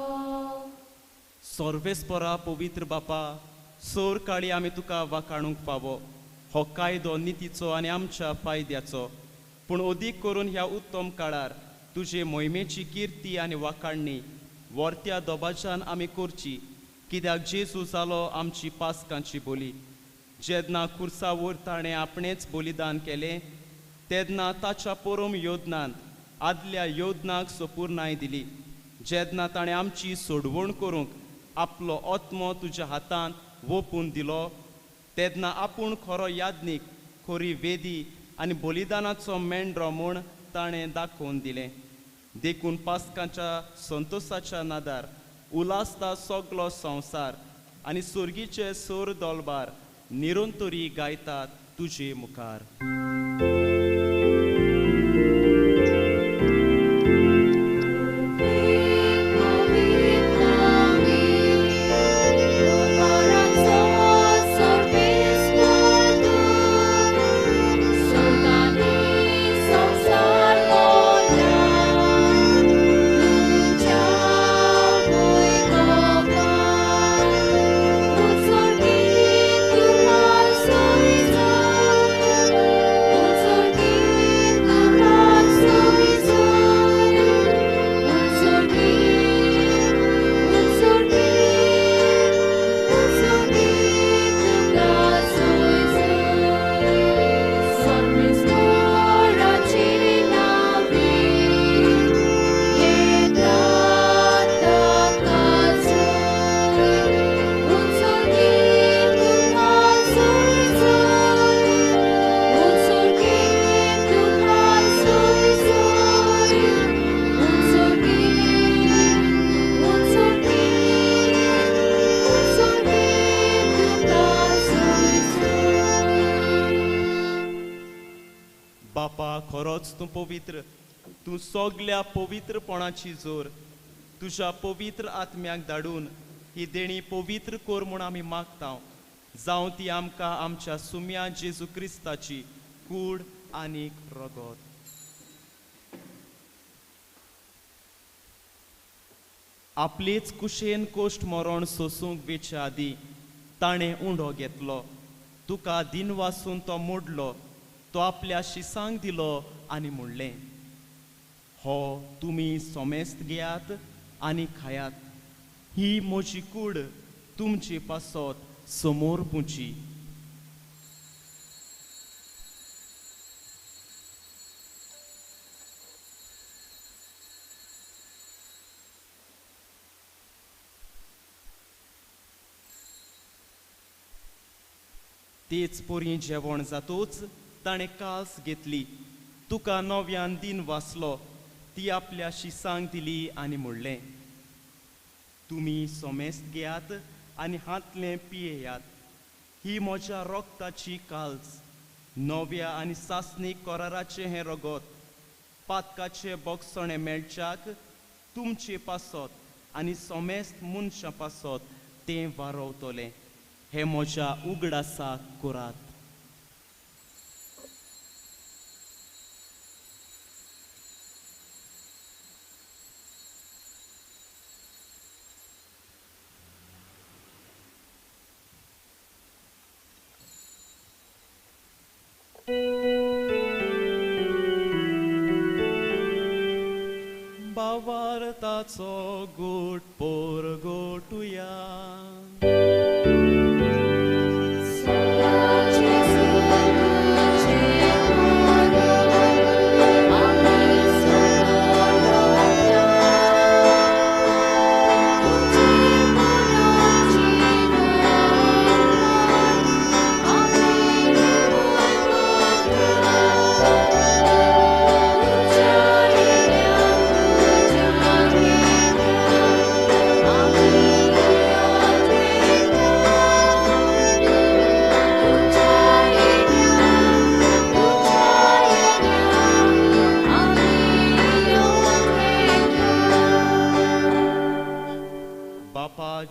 [SPEAKER 2] सर्वेस्परा पवित्र बापा, सोर काळी आमी तुका वाखाणूंक फावो हो कायदो नितीचो आनी आमच्या फायद्याचो. पूण अदीक करून ह्या उत्तम काळार तुजे मोहिमेची किर्ती आनी वाखाणणी वर्त्या दोबाच्यान आमी करची. कित्याक जेजू जालो आमची पासकांची बोली. जेन्ना खुर्सा वयर ताणें आपणेंच बलिदान केलें तेन्ना ताच्या परम योजनांत आदल्या योजनाक सपूर्णाय दिली. जेन्ना ताणें आमची सोडवण करूंक आपलो आत्मो तुज्या हातांत ओपून दिलो तेन्ना आपूण खरो यादनीक, खरी वेदी आनी बलिदानाचो मेंढरो म्हूण ताणें दाखोवन दिलें. देखून पासकांच्या संतोशाच्या नादार उलासता सगलो संवसार आनी सुर्गीचे सोर दोलबार निरंतरी गायतात तुजे मुखार. खरोच तूं पवित्र. तूं सगल्या पवित्रपणाची जोर तुज्या पवित्र आत्म्याक धाडून ही देणी पवित्र कोर म्हूण आमी मागता. जावं ती आमकां आमच्या सुम्या जेजू क्रिस्ताची कूड आनीक रगत. आपलीच कुशेन कोश्ट मरण सोसूंक वेचे आदी ताणें उंडो घेतलो. तुका दिन वासून तो मोडलो. तो आपल्या शिसांक दिलो आनी म्हणलें, हो तुमी सोमेस्त घेयात आनी खायात. ही म्हजी कूड तुमची पासत समोर पुंची. तेच पोरी जेवण जातूच ताणें काल्स घेतली. तुका नव्यान दिन वाचलो. ती आपल्या शिसांक दिली आनी म्हणलें, तुमी सोमेस्त घेयात आनी हातलें पियेयात. ही म्हज्या रोगताची काल्स. नव्या आनी सासणीक कराराचें हें रगत. पातकाचे बोगसणे मेळच्याक तुमचे पासत आनी सोमेस्त मनशां पासत तें वारवतलें. हे म्हज्या उगडासा करात. भावार्थाचो गोट पोर गोटुया.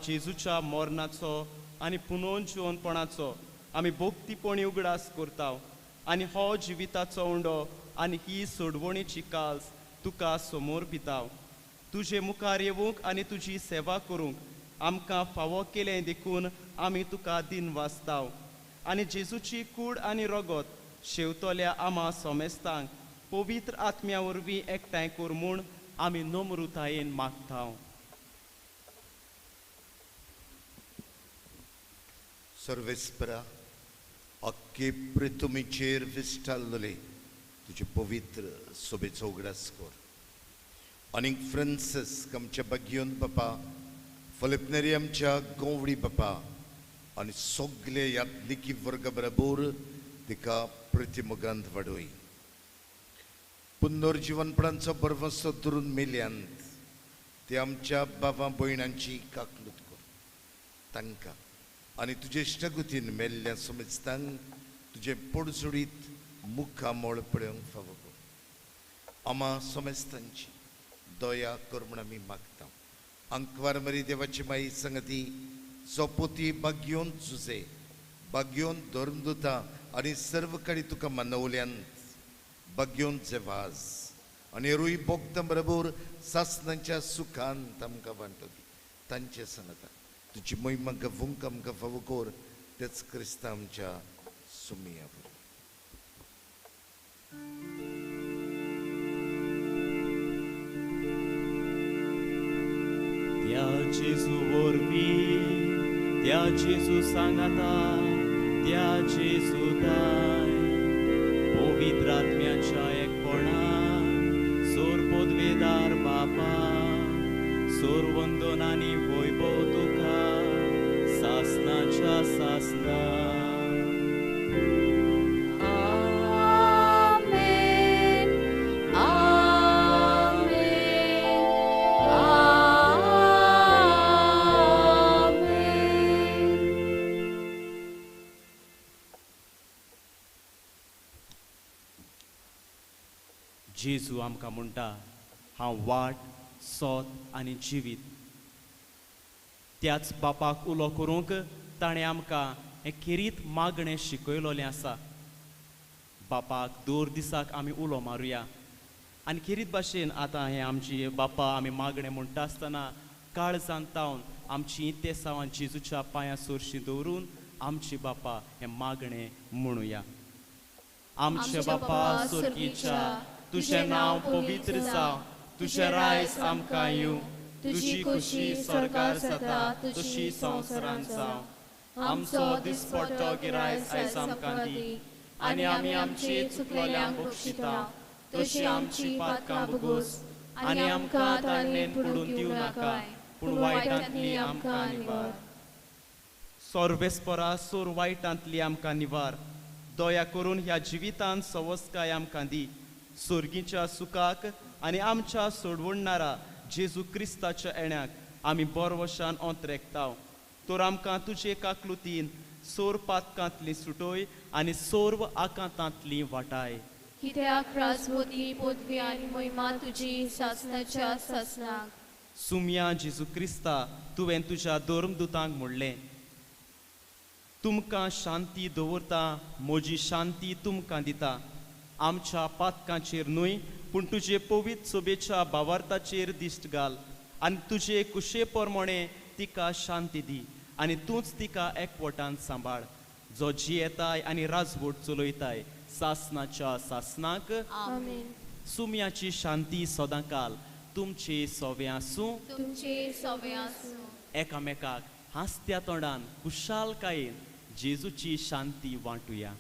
[SPEAKER 2] जेजूच्या मरणाचो आनी पुनर्जीवनपणाचो आमी भोक्तीपणी उगडास करता. आनी हो जिविताचो उंडो आनी ही सोडवणेची काल्स तुका समोर पिताव. तुजे मुखार येवंक आनी तुजी सेवा करूंक आमकां फावो केलें देखून आमी तुका दिन वाचताव. आनी जेजूची कूड आनी रगत शेवतल्या आमा सोमेस्तांक पवित्र आत्म्या वरवीं एकठांय कर म्हूण आमी नम्रतायेन मागताव.
[SPEAKER 9] सर्वेस्परा अख्खे पृथ्वीचेर विस्तारलेले तुजे पवित्र सोबेचो उगडास कर. आनीक फ्रांसीस आमच्या बागयोन बापा, फिलिपनेरी आमच्या गोवडी बापा आनी सगळे यात्निकी वर्ग बरोबर तिका प्रतिमोगांत वाडोय. पुनर्जीवनपणाचो बरवसो धरून मेल्यांत ते आमच्या बाबा भयणांची काकलूत कर. तांकां आनी तुजे इश्टगुतीन मेल्ल्या सोमेस्तांक तुजे पडसुडीत मुखामोळ पळोवंक फावो कर. आमा सोमेस्तांची दया कर म्हूण आमी मागता. अंकवार मरी देवाची माई संगती सोपोती बागयोन जुजे बागयोन धर्मदुता आनी सर्व कडी तुका मनवल्यांत बागयोन जेवाज आनी रुई भोगता बरोबर सासणांच्या सुखांत आमकां वांटोदी. तांचे सांगता तुजी महिमा गवूंक आमकां फावो कर. तेच क्रिस्ता आमच्या सुमिया
[SPEAKER 2] त्या जेजू वरवीं त्या जेजू सांगाता त्या जेजू दाय पवित्र आत्म्याच्या एकपणान सोर पदवेदार बापा सोर वंदनानी वैभव तुका सासनाच्या सासना. जेजू आमकां म्हणटा हांव वाट सोत आनी जिवीत. त्याच बापाक उलो करूंक ताणें आमकां हें खेरीत मागणें शिकयलोलें आसा. बापाक दर दिसाक आमी उलो मारुया आनी खेरीत भाशेन आतां हें आमची बापा आमी मागणें म्हणटा आसतना काळजांत तावन आमची ते सावन जेजूच्या पांयां सोरशीं दवरून आमची बापा हें मागणें म्हणुया. आमचे बापा सुर्गीच्या, तुजें नांव पवित्र जावं, तुजें रायज आमकां येवं, तुजी खुशी स्वर्गार जाता तशी संवसारांत जावं. आमचो दिसपट्टो गिरायज आयज आमकां दी आनी आमी आमचे चुकलेल्यांक बक्षिता तशी आमची पातकां भोगोस आनी आमकां तारणेन पडून दिवं नाका पूण वायटांतली आमकां निवार. सर्वेस्परा सोर वायटांतली आमकां निवार. दया करून ह्या जिवितांत सवस्काय आमकां दी. सुर्गीच्या सुखाक आनी आमच्या सोडवणारा जेजू क्रिस्ताच्या येण्याक आमी बरवशान अंतरेकताव. तर आमकां तुजे काकलुतीन सोर पातकांतली सुटोय आनी सोर्व आकांतांतली वाटाय.
[SPEAKER 3] कित्याक राजवटी पदवी आनी महिमा तुजी सासणाच्या सासणाक.
[SPEAKER 2] सुम्या जेजू क्रिस्ता तुवें तुज्या धर्मदुतांक म्हणलें तुमकां शांती दवरता म्हजी शांती तुमकां दिता. आमच्या पातकांचेर न्हय पूण तुजे पवित्र सोबेच्या भावार्थाचेर दिश्ट घाल आनी तुजे कुशे प्रमाणे तिका शांती दी आनी तूंच तिका एकवटान सांबाळ. जो जियेताय आनी राजवट चलयताय सासणाच्या सासणाक.
[SPEAKER 3] आमेन.
[SPEAKER 2] सुम्याची शांती सदांकाल तुमचे सोवे आसूं.
[SPEAKER 3] तुमचे सवे आसूं.
[SPEAKER 2] एकामेकाक हांसत्या तोंडान कुशालकायेन जेजूची शांती वांटुया.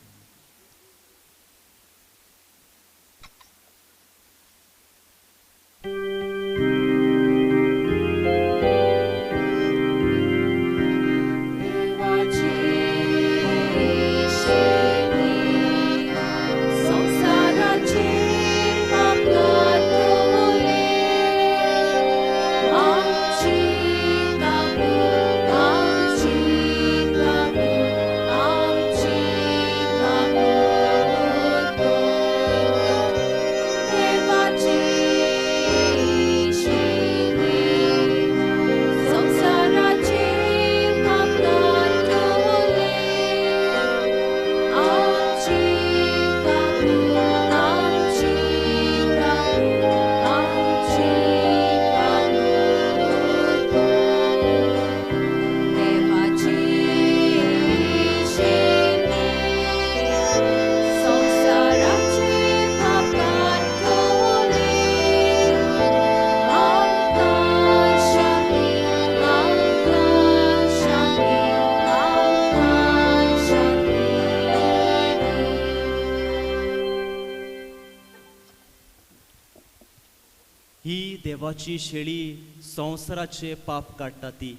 [SPEAKER 2] देवाची शेळी संवसाराचे पाप काडटा ती.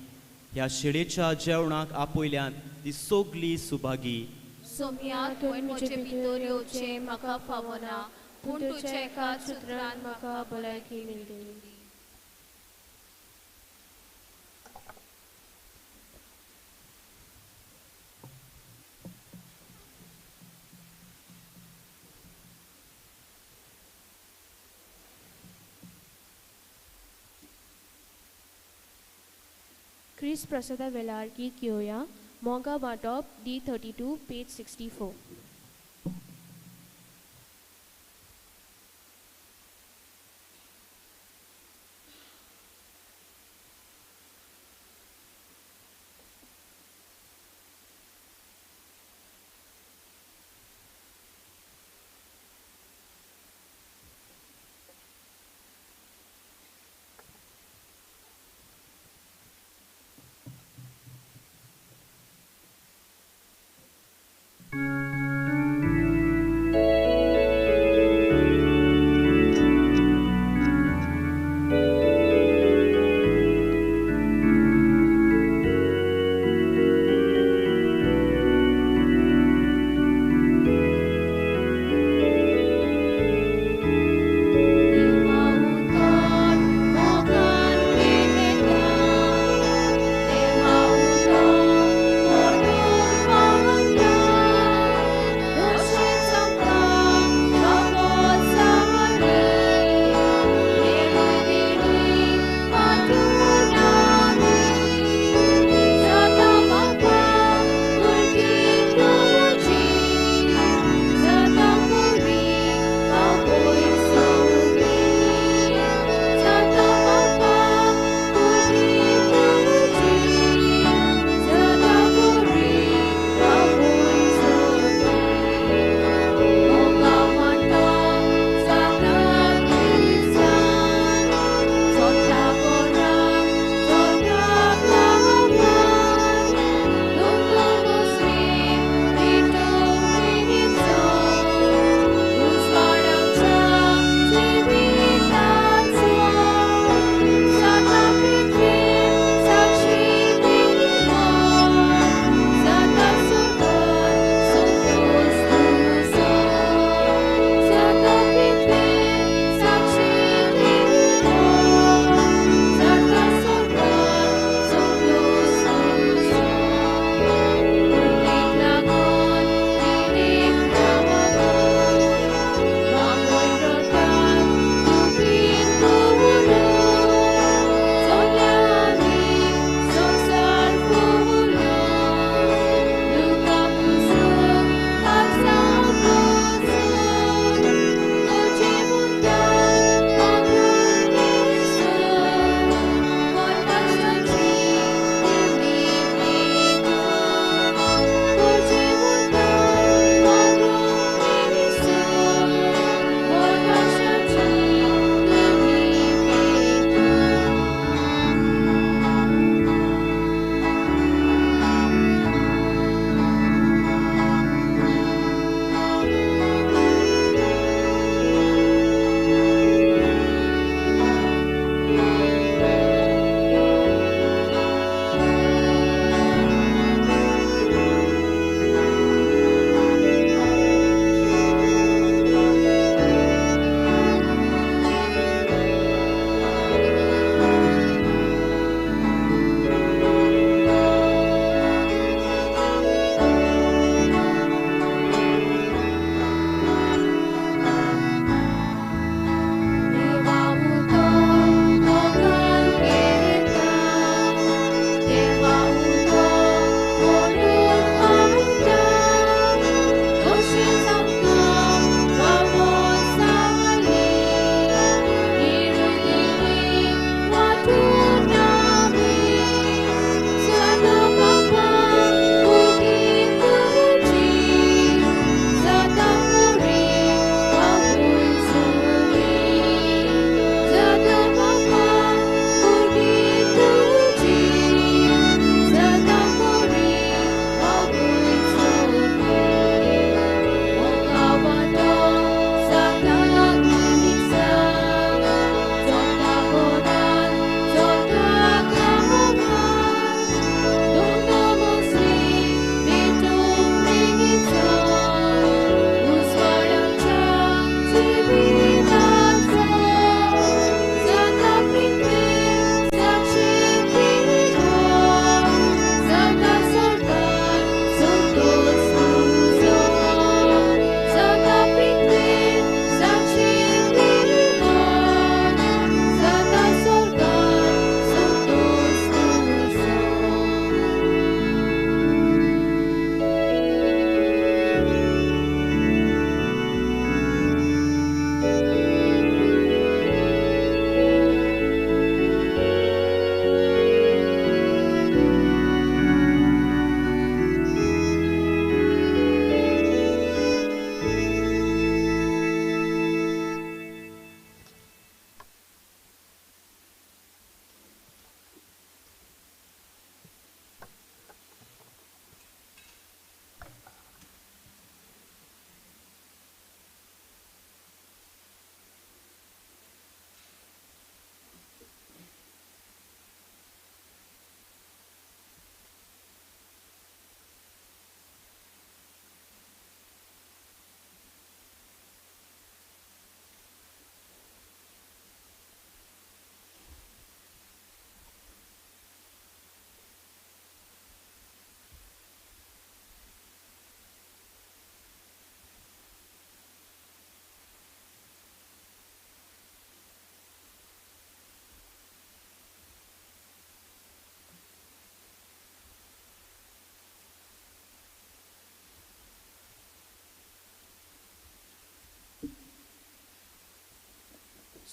[SPEAKER 2] ह्या शेळेच्या जेवणाक आपयल्यान ती सोगली सुभागी.
[SPEAKER 3] सोम्या तुवें म्हजे भितर येवचें म्हाका फावना पूण तुज्या एका सुत्रान म्हाका भलायकी मेळटली.
[SPEAKER 1] क्रिस प्रसादा वेलार गीत घेवया. मोगा वांटप D32 पेज 64.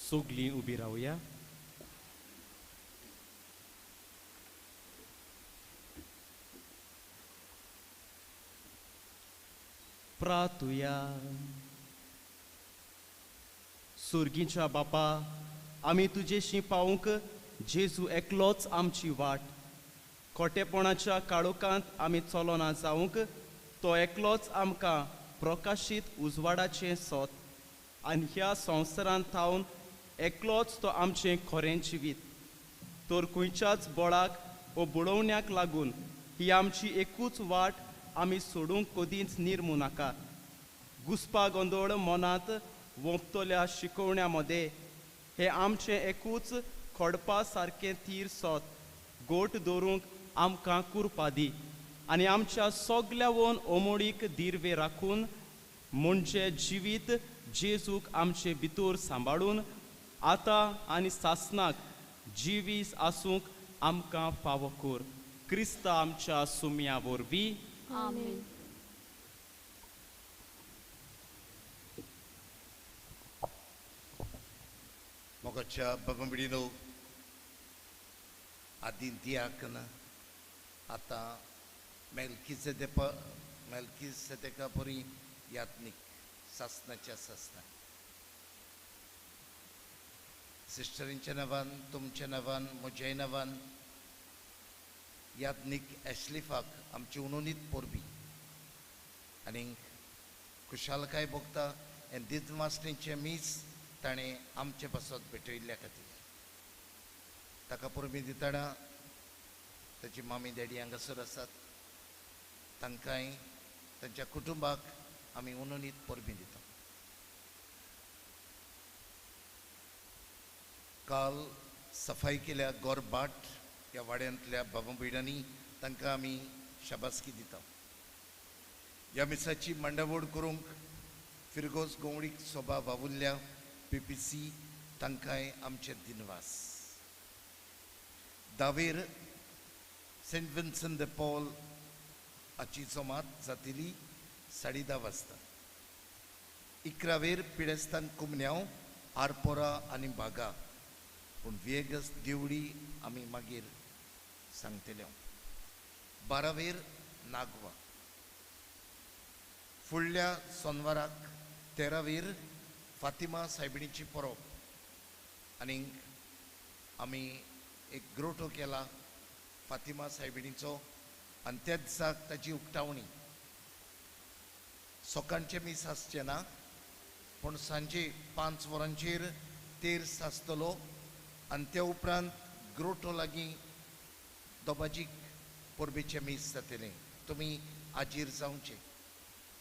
[SPEAKER 2] सगळीं उबी रावया. प्रार्थुया. सुर्गीच्या बापा, आमी तुजेशी पावूंक जेजू एकलोच आमची वाट. खोटेपणाच्या काळोखांत आमी चलोना जावंक तो एकलोच आमकां प्रकाशीत उजवाडाचें सोत. आनी ह्या संवसारांत थावन एकलोच तो आमचें खरें जिवीत. तर खंयच्याच बळाक वा बुडोवण्याक लागून ही आमची एकूच वाट आमी सोडूंक कदींच निर्मू नाका. घुस्पा गोंदळ मनांत वोंपतल्या शिकवण्या मदें हे आमचें एकूच खोडपा सारकें तीर सोत गोट दवरूंक आमकां कुरपा दी. आनी आमच्या सगल्या वन ओमोडीक दिर्वे राखून म्हणजे जिवीत जेजूक आमचे भितर सांबाळून आतां आनी सासनाक जिवीस आसूंक आमकां फावो कर. क्रिस्ता आमच्या सुमया वरवीं.
[SPEAKER 3] आमेन.
[SPEAKER 9] मोगाच्या बाबा आदीं दियाकना आतां मेल्किसेदेका परी यात्नीक सासनाच्या सासना. सिस्टरींच्या नांवान, तुमच्या नांवान, म्हज्याय नांवान यात्नीक एशलिफाक आमची उणोनीत पोरबी आनी खुशालकाय भोगता हें दिदमासणीचें मीस ताणें आमचे पासत भेटयल्ल्या खातीर ताका पोरबी दितना ताची मामी डॅडी हांगासर आसात. तांकांय तांच्या कुटुंबाक आमी उणोनीत पोरबी दिता. काल सफाई केल्या गोरबाट ह्या वाड्यांतल्या बाबा भयणांनी तांकां आमी शाबासकी दिता. ह्या मिसाची मांडावळ करूंक फिरगोस गोवळीक सोबा वावुरल्या PPC तांकांय आमचे दिनवास. दावेर सेंट विन्संट de पॉल हाची जमात जातली 10:30 वाजता. 11वेर पिडेस्तान कुमन्याव आरपोरा आनी बागा पूण वेगस देवळी आमी मागीर सांगतले. 12वेर नागवा. फुडल्या सोनवाराक 13वेर फातिमा सायबिणीची परब आनी आमी एक ग्रोटो केला फातिमा सायबिणीचो आनी त्याच दिसाक ताची उक्तावणी. सकाळचे मीस आसचे ना पूण सांजे 5 वरांचेर तेर्स आसतलो आनी त्या उपरांत ग्रोटो लागीं दोबाजीक परबेचें मीस जातलें. तुमी हाजीर जावचें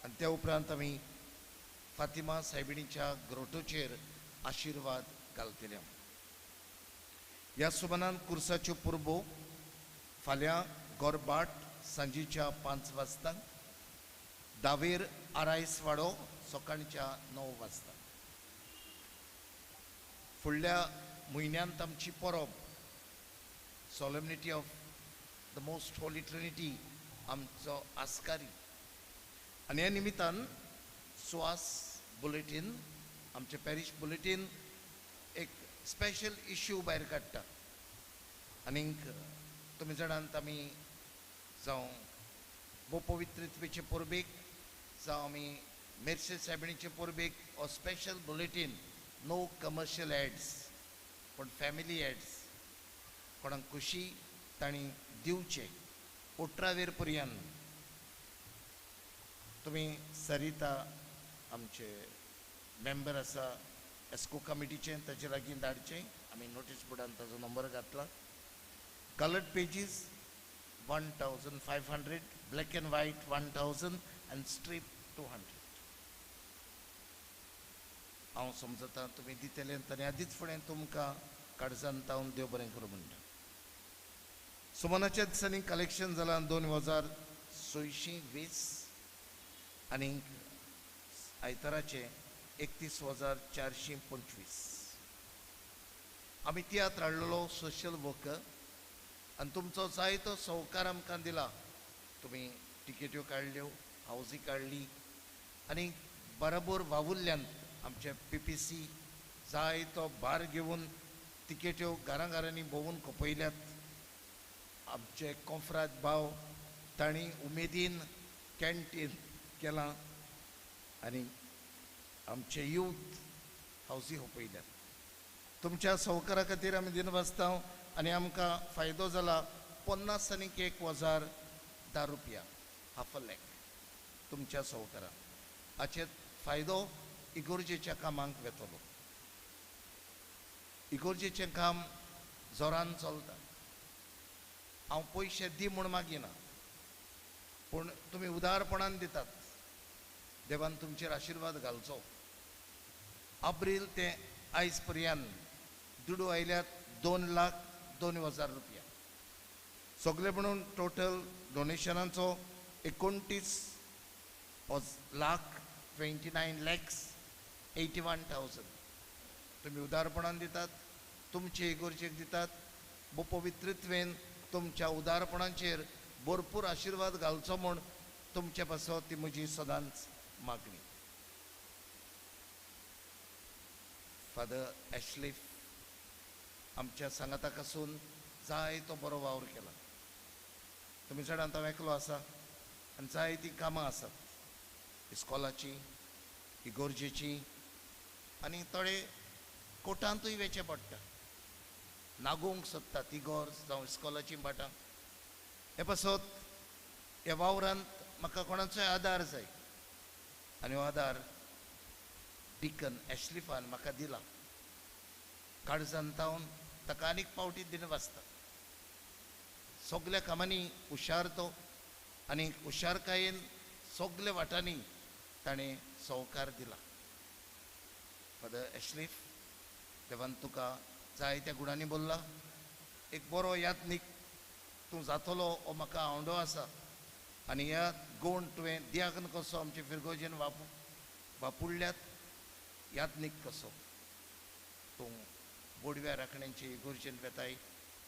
[SPEAKER 9] आनी त्या उपरांत आमी फातिमा सायबिणीच्या ग्रोटोचेर आशिर्वाद घालतले. ह्या सुमानान कुर्साच्यो परबो फाल्यां गोरबाट सांजेच्या 5 वाजता. दावेर आरायसवाडो सकाळच्या 9 वाजता. फुडल्या म्हयन्यांत आमची परब solemnity of the most holy trinity आमचो आस्कारी आनी ह्या निमित्तान सुवास बुलेटीन आमचे पॅरिश बुलेटीन एक स्पेशल इश्यू भायर काडटा. आनीक तुमी जाणांत आमी जावं भोव पवित्रित्वेचे परबेक जावं आमी मेर्शे सायबिणीचे परबेक हो special bulletin no commercial ads पूण फॅमिली एड्स कोणाक खुशी तांणी दिवचे. 18वेर पर्यंत तुमी सरिता आमचे मेंबर आसा एस्को कमिटीचे ताचे लागीं धाडचें. आमी नोटीस बोर्डान ताजो नंबर घातला. Coloured pages 1500, black end white 1000 आनी स्ट्रीप 200. हांव समजता तुमी दितले ताणें आदींच फुडें तुमकां काळजान तावन देव बरें करूं म्हणटा. सुमनाच्या दिसांनी कलेक्शन जालां 2620 आनीक आयताराचे 31,425. आमी तियात्र हाडलेलो सोशल वर्कर आनी तुमचो जायतो सहकार आमकां दिला. तुमी टिकेट्यो काडल्यो, हावजी काडली आनी बराबर वावुरल्यांत आमचे PPC जाय तो भार घेवन तिकेट्यो घरांनी भोवून खपयल्यात. आमचे कोंफरात भाव तांणी उमेदीन कॅन्टीन केलां आनी आमचे यूथ हावसी खपयल्यात. तुमच्या सहकारा खातीर आमी दिनवासता आनी आमकां फायदो जाला 50 आनीक 1,010 रुपया, हाफ अ लॅक तुमच्या सहकारा. हाचे फायदो इगोर्जेच्या कामांक वेतलो. इगोर्जेचें काम जोरान चलता. हांव पयशे दी म्हूण मागिना, पूण तुमी उदारपणान दितात. देवान तुमचेर आशिर्वाद घालचो. अब्रील ते आयज पर्यंत दुडू आयल्यात 2,02,000 रुपया. सगळे म्हणून टोटल डोनेशनाचो 29,29,81,000 तुम्ही उदारपणान दितात. तुमचे इगोर्जेक दितात. बो पवित्रत्वेन तुमच्या उदारपणाचेर भरपूर आशिर्वाद घालचो म्हूण तुमचे पासो ती म्हजी सदांच मागणी. फादर ॲशलिफ आमच्या सांगाताक आसून जाय तो बरो वावर केला. तुमी चडांत हांव एकलो आसा आनी जाय ती कामां आसात इस्कॉलाची, इगोर्जेची, आनी थोडे कोर्टांतूय वेचें पडटा. नागोवंक सोदतात इगोर्ज जावं इस्कॉलाची बाटां. हे पासत ह्या वावरांत म्हाका कोणाचोय आदार जाय आनी हो आदार डिकन ॲशलिफान म्हाका दिला. काळजांतावन ताका आनीक पावटी दिनवासता. सगल्या कामांनी हुशार तो आनी हुशारकायेन सगल्या वाटांनी ताणें सहकार दिला. फादर ॲशलिफ, देवान तुका जायत्या गुणांनी बोल्ला. एक बरो यात्नीक तूं जातलो हो म्हाका आवडो आसा. आनी ह्या गूण तुवें दियाकन कसो आमचे फिरगोजेन वापुरल्यात. यात्नीक कसो तूं बोडव्या राखण्यांचे इगोर्जेन वेताय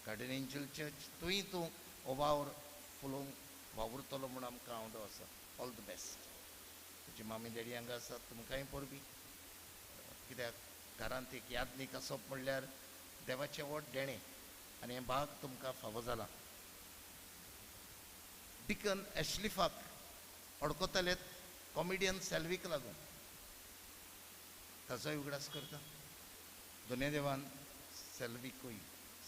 [SPEAKER 9] गार्डन एंजल चर्च थंय तूं हो वावर फुलोवंक वावुरतलो म्हूण आमकां आवडो आसा. All the best. तुजी मामी डॅडी हांगा आसात, तुमकांय परबी. कित्याक घरांत एक यादनीक आसप म्हणल्यार देवाचें व्हड देणें आनी हें भाग तुमकां फावो जाला. डिकन ॲशलिफाक अडकतालेत कॉमेडियन सॅल्वीक लागून. ताचोय उगडास करता. दोनूय देवान सॅल्वीकूय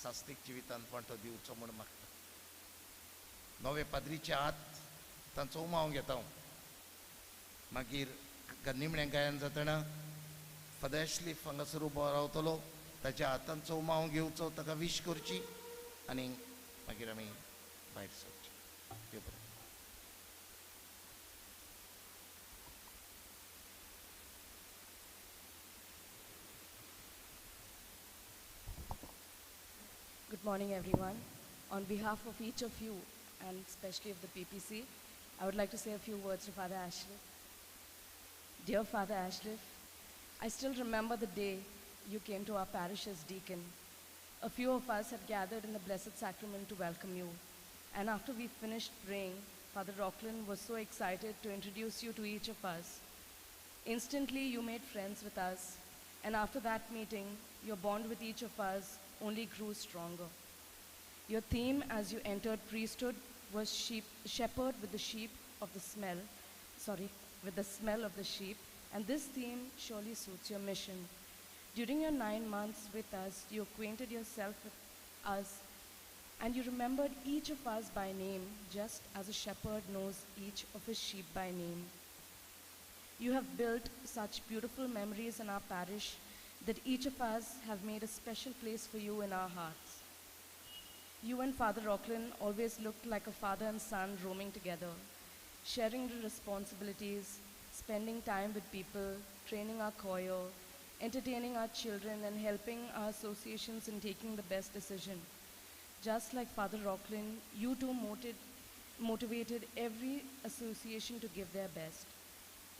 [SPEAKER 9] सास्तीक जिवितांत वांटो दिवचो म्हूण मागता. नवे पाद्रीचे हात तांचो उमाव घेता हांव. मागीर निमणें गायन जातना फादर ॲशलिफ हांगासर उबो रावतलो. ताच्या हातांचो उमाव घेवचो, ताका विश करची आनी मागीर आमी भायर सरची. देव बरें.
[SPEAKER 10] Good morning, everyone. On behalf of each of you, and especially of the PPC, I would like to say a few words to Father Ashlif. Dear Father Ashlif, I still remember the day you came to our parish as deacon. A few of us had gathered in the Blessed Sacrament to welcome you. And after we finished praying, Father Rocklin was so excited to introduce you to each of us. Instantly, you made friends with us. And after that meeting, your bond with each of us only grew stronger. Your theme as you entered priesthood was shepherd with the smell of the sheep, and this theme surely suits your mission. During your 9 months with us, you acquainted yourself with us, and you remembered each of us by name, just as a shepherd knows each of his sheep by name. You have built such beautiful memories in our parish that each of us have made a special place for you in our hearts. You and Father Rocklin always looked like a father and son roaming together, sharing the responsibilities, spending time with people, training our choir, entertaining our children, and helping our associations in taking the best decision. Just like Father Rocklin, you too motivated every association to give their best.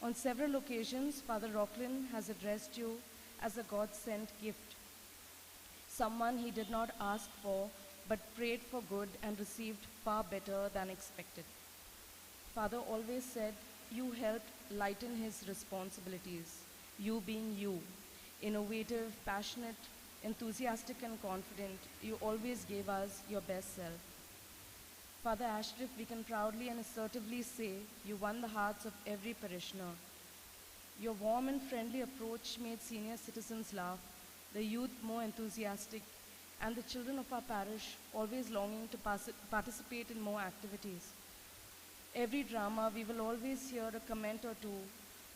[SPEAKER 10] On several occasions, Father Rocklin has addressed you as a God-sent gift, someone he did not ask for, but prayed for good and received far better than expected. Father always said you helped lighten his responsibilities, you being you. innovative, passionate, enthusiastic, and confident, you always gave us your best self. Father Ashliff, we can proudly and assertively say you won the hearts of every parishioner. Your warm and friendly approach made senior citizens laugh, the youth more enthusiastic, and the children of our parish always longing to participate in more activities. Every drama, we will always hear a comment or two,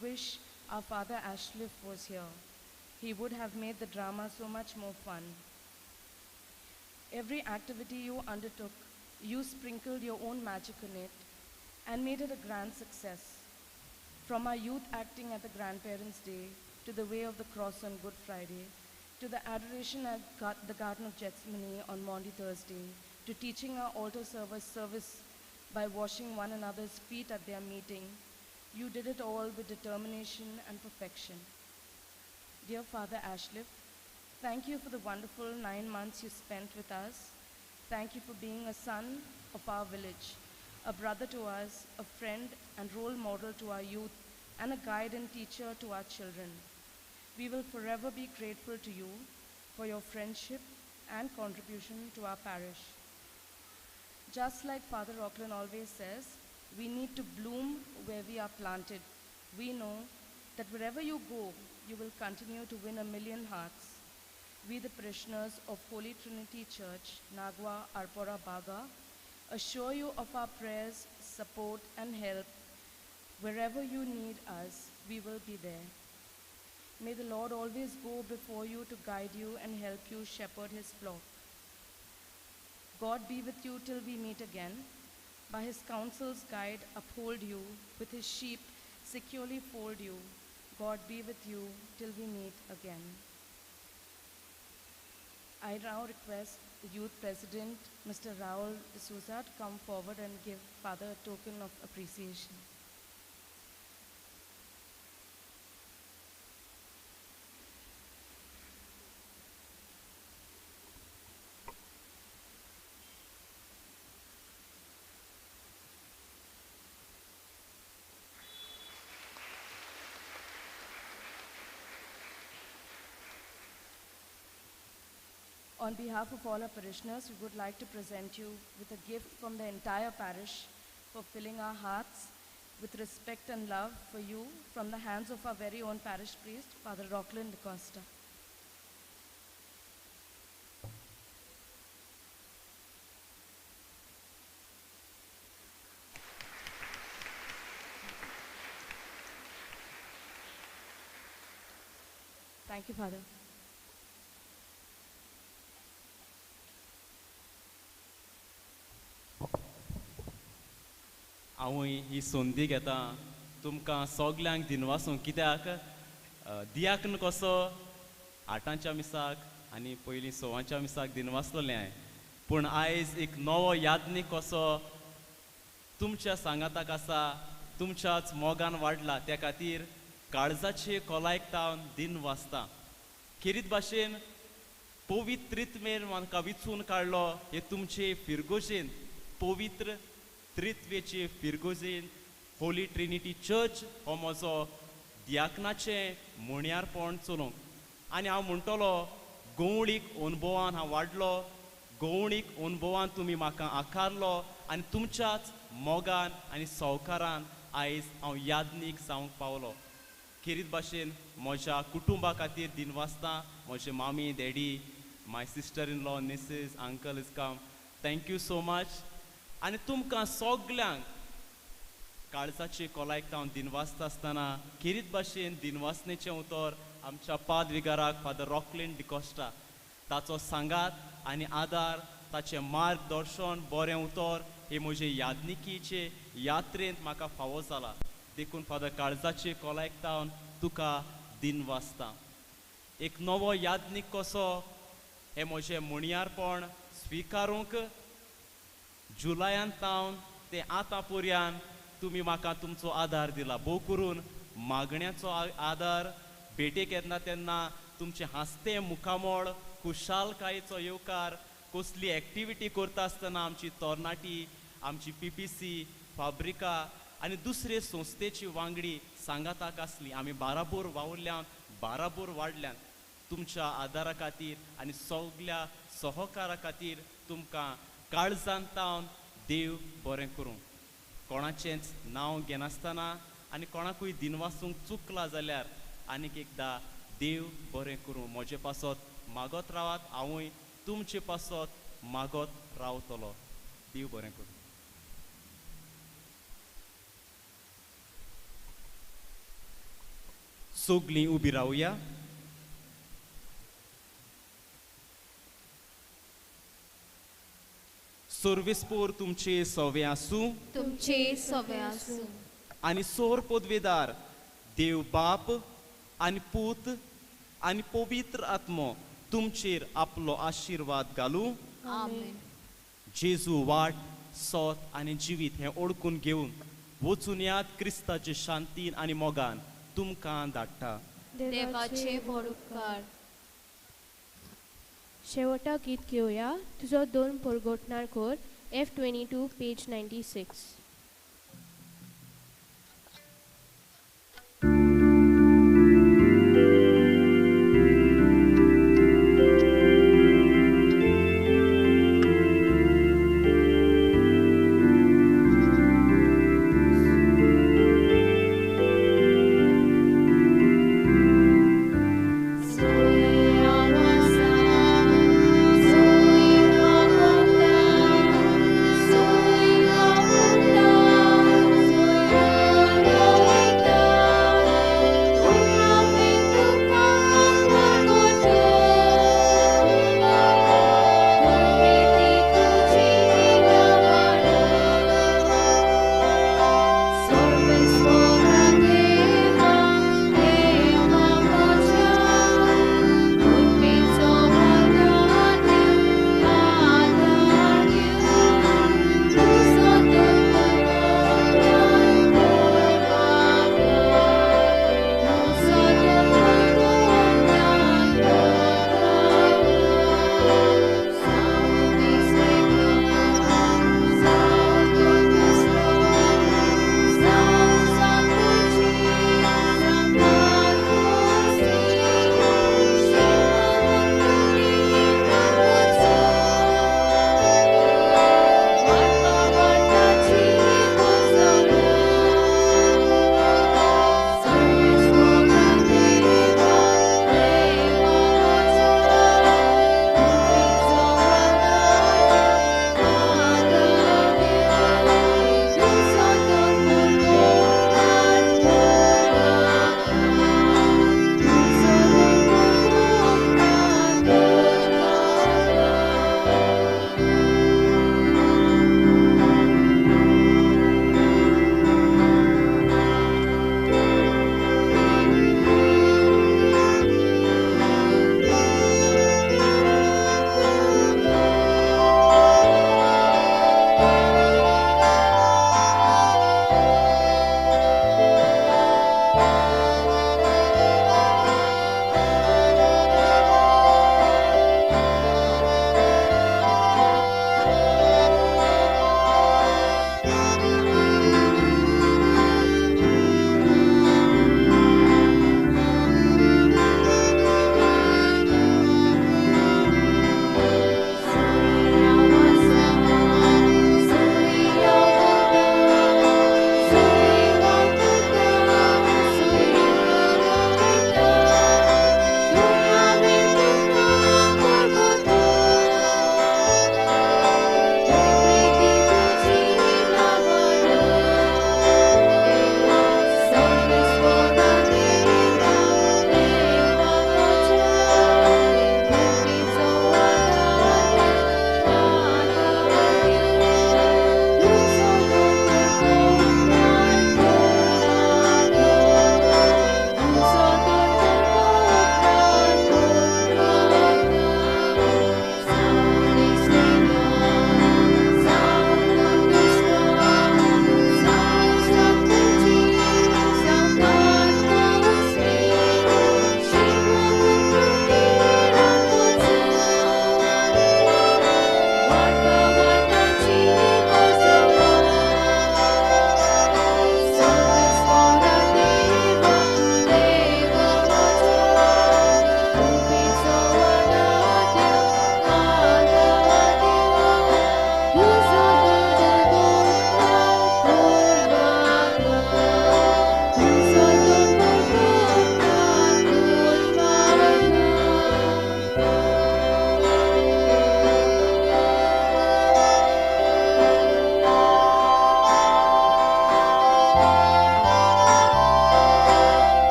[SPEAKER 10] wish our Father Ashliff was here. He would have made the drama so much more fun. Every activity you undertook, you sprinkled your own magic in it and made it a grand success. From our youth acting at the Grandparents' Day, to the Way of the Cross on Good Friday, to the adoration at the Garden of Gethsemane on Maundy Thursday, to teaching our altar service by washing one another's feet at their meeting, you did it all with determination and perfection. Dear Father Ashliff, thank you for the wonderful 9 months you spent with us. Thank you for being a son of our village, a brother to us, a friend and role model to our youth, and a guide and teacher to our children. We will forever be grateful to you for your friendship and contribution to our parish. Just like Father Rockland always says, we need to bloom where we are planted. We know that wherever you go, you will continue to win 1 million hearts. We, the parishioners of Holy Trinity Church, Nagwa, Arpora, Baga, assure you of our prayers, support, and help. Wherever you need us, we will be there. May the Lord always go before you to guide you and help you shepherd his flock. God be with you till we meet again. By his counsel's guide, uphold you. With his sheep, securely fold you. God be with you till we meet again. I now request the Youth President, Mr. Raul D'Souza, to come forward and give Father a token of appreciation. On behalf of all our parishioners, we would like to present you with a gift from the entire parish for filling our hearts with respect and love for you from the hands of our very own parish priest, Father Rockland Da Costa. Thank you, Father.
[SPEAKER 2] हांव ही संदी घेता तुमकां सगल्यांक दिनवासूं कित्याक दियाकन कसो 8च्या मिसाक आनी पयलीं 6च्या मिसाक दिनवासलोलें हांवें पूण आयज एक नवो यादनीक कसो तुमच्या सांगाताक आसा तुमच्याच मोगान वाडला त्या खातीर काळजाचे कोलायकतावन दिन वाचता खेरीत भाशेन पवित्रित्वेन म्हाका विचून काडलो हे तुमचे फिरगोजेन पवित्र त्रित्वेचे फिरगोजेन होली ट्रिनिटी चर्च हो म्हजो दियाकनाचें मुण्यारपण चलोवंक आनी हांव म्हणटलो गवळीक अनुभवान हांव वाडलो गवळीक अनुभवान तुमी म्हाका आकारलो आनी तुमच्याच मोगान आनी सवकारान आयज हांव यादनीक जावंक पावलो खेरीत भाशेन म्हज्या कुटुंबा खातीर दिनवासता म्हजे mummy daddy my sister in law nieces uncle is come thank you so much आनी तुमकां सगल्यांक काळजाचे कोलायकतावन दिनवासता आसतना खेरीत भाशेन दिनवासनेचें उतर आमच्या पादविगाराक फादर रॉकलेंड डिकोस्टा ताचो सांगात आनी आदार ताचें मार्गदर्शन बरें उतर हे म्हजे यादनिकीचे यात्रेंत म्हाका फावो जाला देखून फादर काळजाचे कोलायकतावन तुका दिनवासता एक नवो यादनीक कसो हे म्हजें मुणयारपण स्विकारूंक जुलयांत तावन ते आतां पर्यान तुमी म्हाका तुमचो आदार दिला भोव करून मागण्याचो आदार भेटेक येतना तेन्ना तुमचें हांसतें मुखामोळ खुशालकायेचो येवकार कसली एक्टिविटी करता आसतना आमची तरणाटी आमची PPC फाब्रिका आनी दुसरे संस्थेची वांगडी सांगाताक आसली आमी बाराबोर वावुरल्यान बाराबोर वाडल्यान तुमच्या आदारा खातीर आनी सगल्या सहकारा खातीर तुमकां काळजांत तावन देव बरें करूं. कोणाचेंच नांव घेनासतना आनी कोणाकूय दिनवासूंक चुकला जाल्यार आनीक एकदां देव बरें करूं. म्हजे पासत मागत रावात, हांवूय तुमचे पासत मागत रावतलो. देव बरें करूं. सगलीं उबी रावया. सर्वेस्पोर तुमचे सवे आसूं.
[SPEAKER 3] तुमचे सवे आसूं.
[SPEAKER 2] आनी सोर पदवेदार देव बाप आनी पूत आनी पवित्र आत्मो तुमचेर आपलो आशिर्वाद घालूं.
[SPEAKER 3] आमेन.
[SPEAKER 2] जेजू वाट, सोत आनी जिवीत हें ओळखून घेवन वचून याद क्रिस्ताचे शांतीन आनी मोगान तुमकां धाडटा.
[SPEAKER 3] देवाचे व्हड उपकार.
[SPEAKER 1] शेवटा गीत घेवया. तुजो दोन परगोटणार कोर F22 पेज 96.